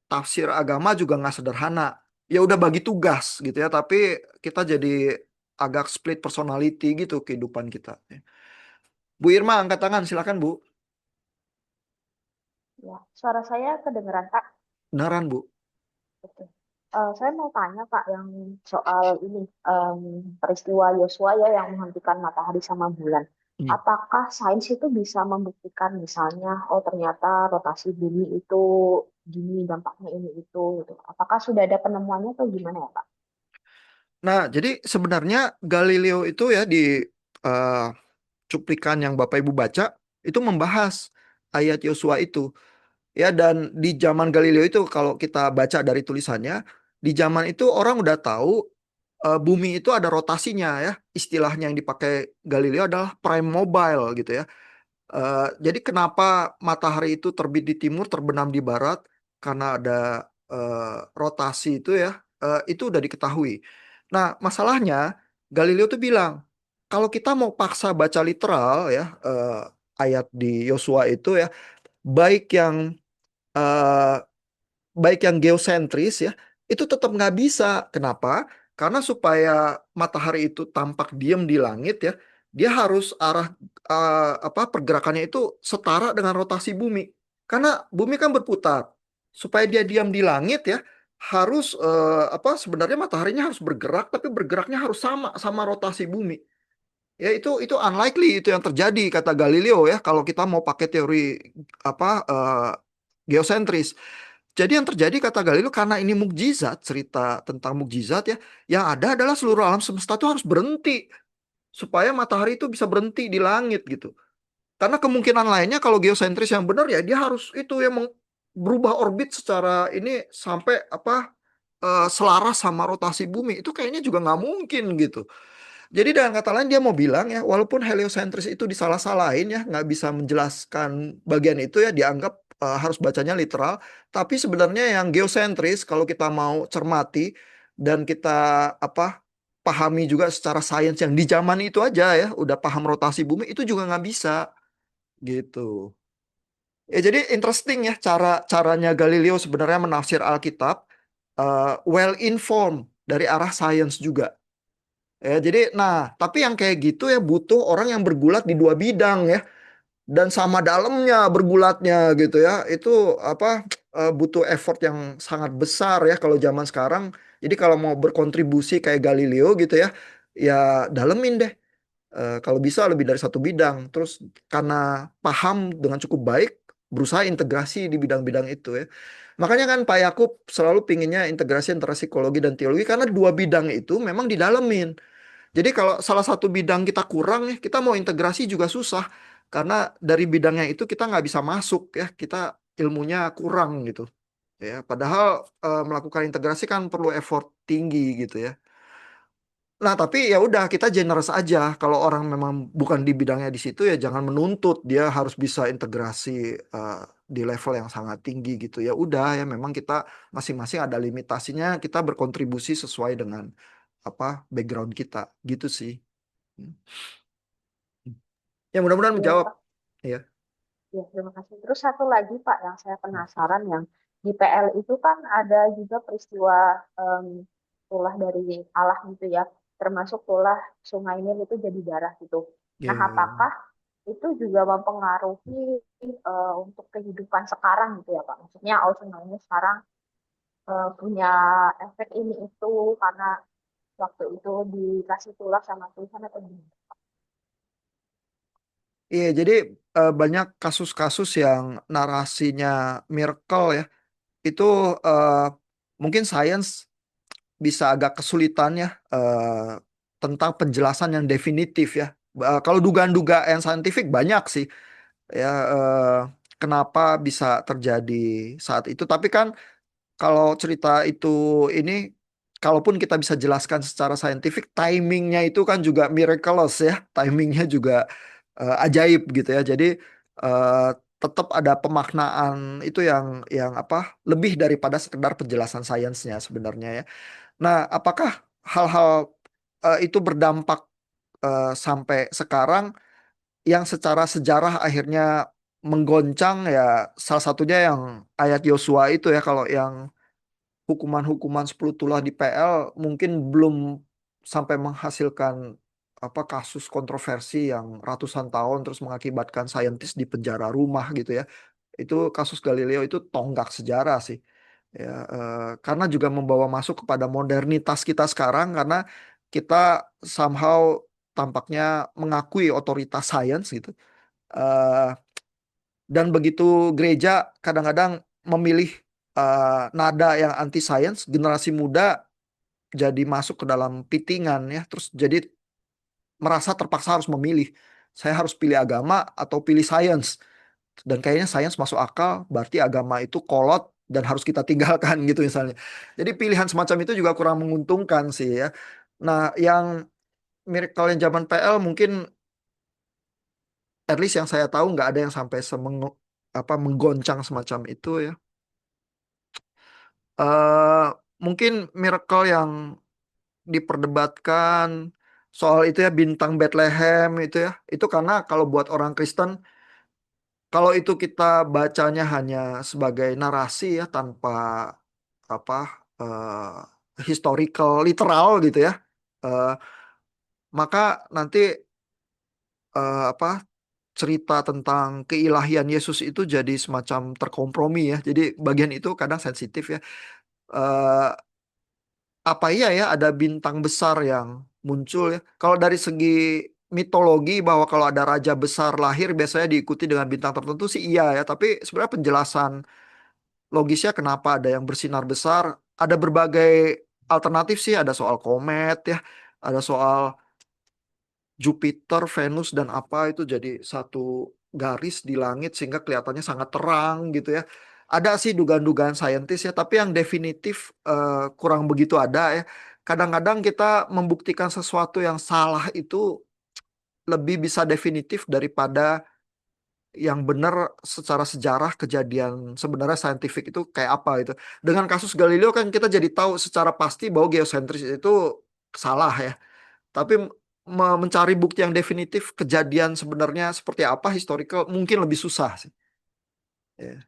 tafsir agama juga nggak sederhana ya udah bagi tugas gitu ya tapi kita jadi agak split personality gitu kehidupan kita. Bu Irma angkat tangan silakan Bu. Ya, suara saya kedengeran, Kak. Beneran Bu. Oke. Saya mau tanya, Kak, yang soal ini, peristiwa Yosua ya yang menghentikan matahari sama bulan. Hmm. Apakah sains itu bisa membuktikan misalnya, oh ternyata rotasi bumi itu gini, dampaknya ini itu, gitu. Apakah sudah ada penemuannya atau gimana ya, Pak? Nah jadi sebenarnya Galileo itu ya di eh, cuplikan yang Bapak Ibu baca itu membahas ayat Yosua itu. Ya dan di zaman Galileo itu kalau kita baca dari tulisannya, di zaman itu orang udah tahu bumi itu ada rotasinya ya. Istilahnya yang dipakai Galileo adalah prime mobile gitu ya. Jadi kenapa matahari itu terbit di timur, terbenam di barat? Karena ada rotasi itu ya. Itu udah diketahui. Nah, masalahnya Galileo tuh bilang, kalau kita mau paksa baca literal ya ayat di Yosua itu ya, baik yang eh, baik yang geosentris ya, itu tetap nggak bisa. Kenapa? Karena supaya matahari itu tampak diam di langit ya, dia harus arah pergerakannya itu setara dengan rotasi bumi. Karena bumi kan berputar. Supaya dia diam di langit ya, harus sebenarnya mataharinya harus bergerak, tapi bergeraknya harus sama rotasi bumi. Ya itu unlikely itu yang terjadi kata Galileo ya kalau kita mau pakai teori geosentris. Jadi yang terjadi kata Galileo karena ini mukjizat, cerita tentang mukjizat ya, yang ada adalah seluruh alam semesta itu harus berhenti supaya matahari itu bisa berhenti di langit gitu. Karena kemungkinan lainnya kalau geosentris yang benar ya dia harus itu yang berubah orbit secara ini sampai selaras sama rotasi bumi. Itu kayaknya juga nggak mungkin gitu. Jadi dengan kata lain dia mau bilang ya, walaupun heliosentris itu disalah-salahin ya, nggak bisa menjelaskan bagian itu ya, dianggap harus bacanya literal. Tapi sebenarnya yang geosentris kalau kita mau cermati dan kita pahami juga secara sains yang di zaman itu aja ya, udah paham rotasi bumi itu juga nggak bisa gitu. Ya jadi interesting ya caranya Galileo sebenarnya menafsir Alkitab well informed dari arah sains juga. Ya, jadi, tapi yang kayak gitu ya butuh orang yang bergulat di dua bidang ya, dan sama dalamnya bergulatnya gitu ya. Itu butuh effort yang sangat besar ya kalau zaman sekarang. Jadi kalau mau berkontribusi kayak Galileo gitu ya, ya dalemin deh. Kalau bisa lebih dari satu bidang. Terus karena paham dengan cukup baik, berusaha integrasi di bidang-bidang itu ya. Makanya kan Pak Yakub selalu pinginnya integrasi antara psikologi dan teologi karena dua bidang itu memang didalemin. Jadi kalau salah satu bidang kita kurang ya, kita mau integrasi juga susah. Karena dari bidangnya itu kita nggak bisa masuk ya, kita ilmunya kurang gitu. Ya, padahal melakukan integrasi kan perlu effort tinggi gitu ya. Nah, tapi ya udah kita generous aja. Kalau orang memang bukan di bidangnya di situ ya jangan menuntut dia harus bisa integrasi eh, di level yang sangat tinggi gitu. Ya udah ya memang kita masing-masing ada limitasinya, kita berkontribusi sesuai dengan background kita gitu sih. Hmm. Ya mudah-mudahan Iya, menjawab Pak. ya. Ya, terima kasih. Terus satu lagi, Pak, yang saya penasaran yang di PL itu kan ada juga peristiwa em, tulah dari Allah gitu ya, termasuk tulah Sungai Nil itu jadi darah gitu. Ya, Nah, ya, ya. apakah itu juga mempengaruhi untuk kehidupan sekarang gitu ya, Pak? Maksudnya, Sungai Nil sekarang punya efek ini itu karena waktu itu dikasih tulah sama Tuhan atau gimana? Iya, jadi banyak kasus-kasus yang narasinya miracle ya. Itu eh, mungkin sains bisa agak kesulitan ya tentang penjelasan yang definitif ya. Kalau dugaan-dugaan saintifik banyak sih ya kenapa bisa terjadi saat itu. Tapi kan kalau cerita itu ini, kalaupun kita bisa jelaskan secara saintifik, timingnya itu kan juga miraculous ya, timingnya juga ajaib gitu ya. Jadi eh, tetap ada pemaknaan itu yang lebih daripada sekedar penjelasan sainsnya sebenarnya ya. Nah, apakah hal-hal itu berdampak sampai sekarang yang secara sejarah akhirnya menggoncang ya salah satunya yang ayat Yosua itu ya kalau yang hukuman-hukuman 10 tulah di PL mungkin belum sampai menghasilkan kasus kontroversi yang ratusan tahun terus mengakibatkan saintis di penjara rumah gitu ya. Itu kasus Galileo itu tonggak sejarah sih. Ya, karena juga membawa masuk kepada modernitas kita sekarang karena kita somehow tampaknya mengakui otoritas sains gitu. Eh, dan begitu gereja kadang-kadang memilih nada yang anti sains, generasi muda jadi masuk ke dalam pitingan ya, terus jadi merasa terpaksa harus memilih. Saya harus pilih agama atau pilih sains. Dan kayaknya sains masuk akal, berarti agama itu kolot dan harus kita tinggalkan gitu misalnya. Jadi pilihan semacam itu juga kurang menguntungkan sih ya. Nah, yang miracle yang zaman PL mungkin at least yang saya tahu nggak ada yang sampai menggoncang semacam itu ya. eh Mungkin miracle yang diperdebatkan soal itu ya bintang Bethlehem itu ya. Itu karena kalau buat orang Kristen Kalau itu kita bacanya hanya sebagai narasi ya tanpa apa historical literal gitu ya, eh, maka nanti apa cerita tentang keilahian Yesus itu jadi semacam terkompromi ya. Jadi bagian itu kadang sensitif ya. Eh, apa iya ya ada bintang besar yang muncul ya? Kalau dari segi mitologi bahwa kalau ada raja besar lahir biasanya diikuti dengan bintang tertentu sih iya ya. Tapi sebenarnya penjelasan logisnya kenapa ada yang bersinar besar, ada berbagai alternatif sih. Ada soal komet ya, ada soal Jupiter, Venus dan apa itu jadi satu garis di langit sehingga kelihatannya sangat terang gitu ya. Ada sih dugaan-dugaan saintis ya, tapi yang definitif kurang begitu ada ya. Kadang-kadang kita membuktikan sesuatu yang salah itu lebih bisa definitif daripada yang benar secara sejarah kejadian sebenarnya saintifik itu kayak apa itu. Dengan kasus Galileo kan kita jadi tahu secara pasti bahwa geosentris itu salah ya. Tapi mencari bukti yang definitif kejadian sebenarnya seperti apa historical mungkin lebih susah sih. Ya.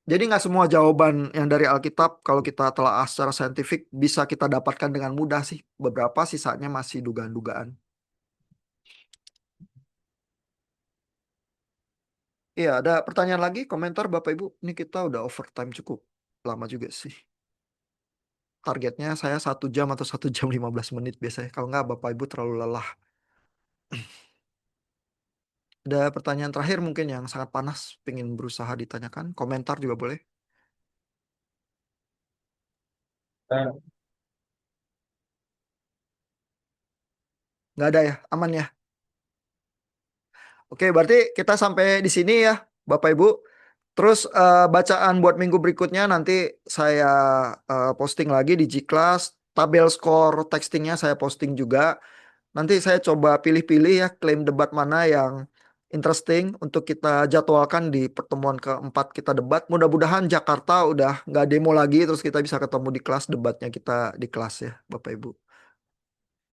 Jadi nggak semua jawaban yang dari Alkitab kalau kita telah secara saintifik bisa kita dapatkan dengan mudah sih. Beberapa sisanya masih dugaan-dugaan. Iya, ada pertanyaan lagi, komentar Bapak Ibu? Ini kita udah overtime cukup lama juga sih. Targetnya saya 1 jam atau 1 jam 15 menit biasanya. Kalau nggak Bapak Ibu terlalu lelah. Ada pertanyaan terakhir mungkin yang sangat panas, pengen berusaha ditanyakan. Komentar juga boleh. Nah, Nggak ada ya, aman ya. Oke, berarti kita sampai di sini ya, Bapak Ibu. Terus bacaan buat minggu berikutnya nanti saya posting lagi di G-Class. Tabel skor textingnya saya posting juga. Nanti saya coba pilih-pilih ya klaim debat mana yang interesting untuk kita jadwalkan di pertemuan keempat kita debat. Mudah-mudahan Jakarta udah nggak demo lagi, terus kita bisa ketemu di kelas debatnya kita di kelas ya, Bapak Ibu.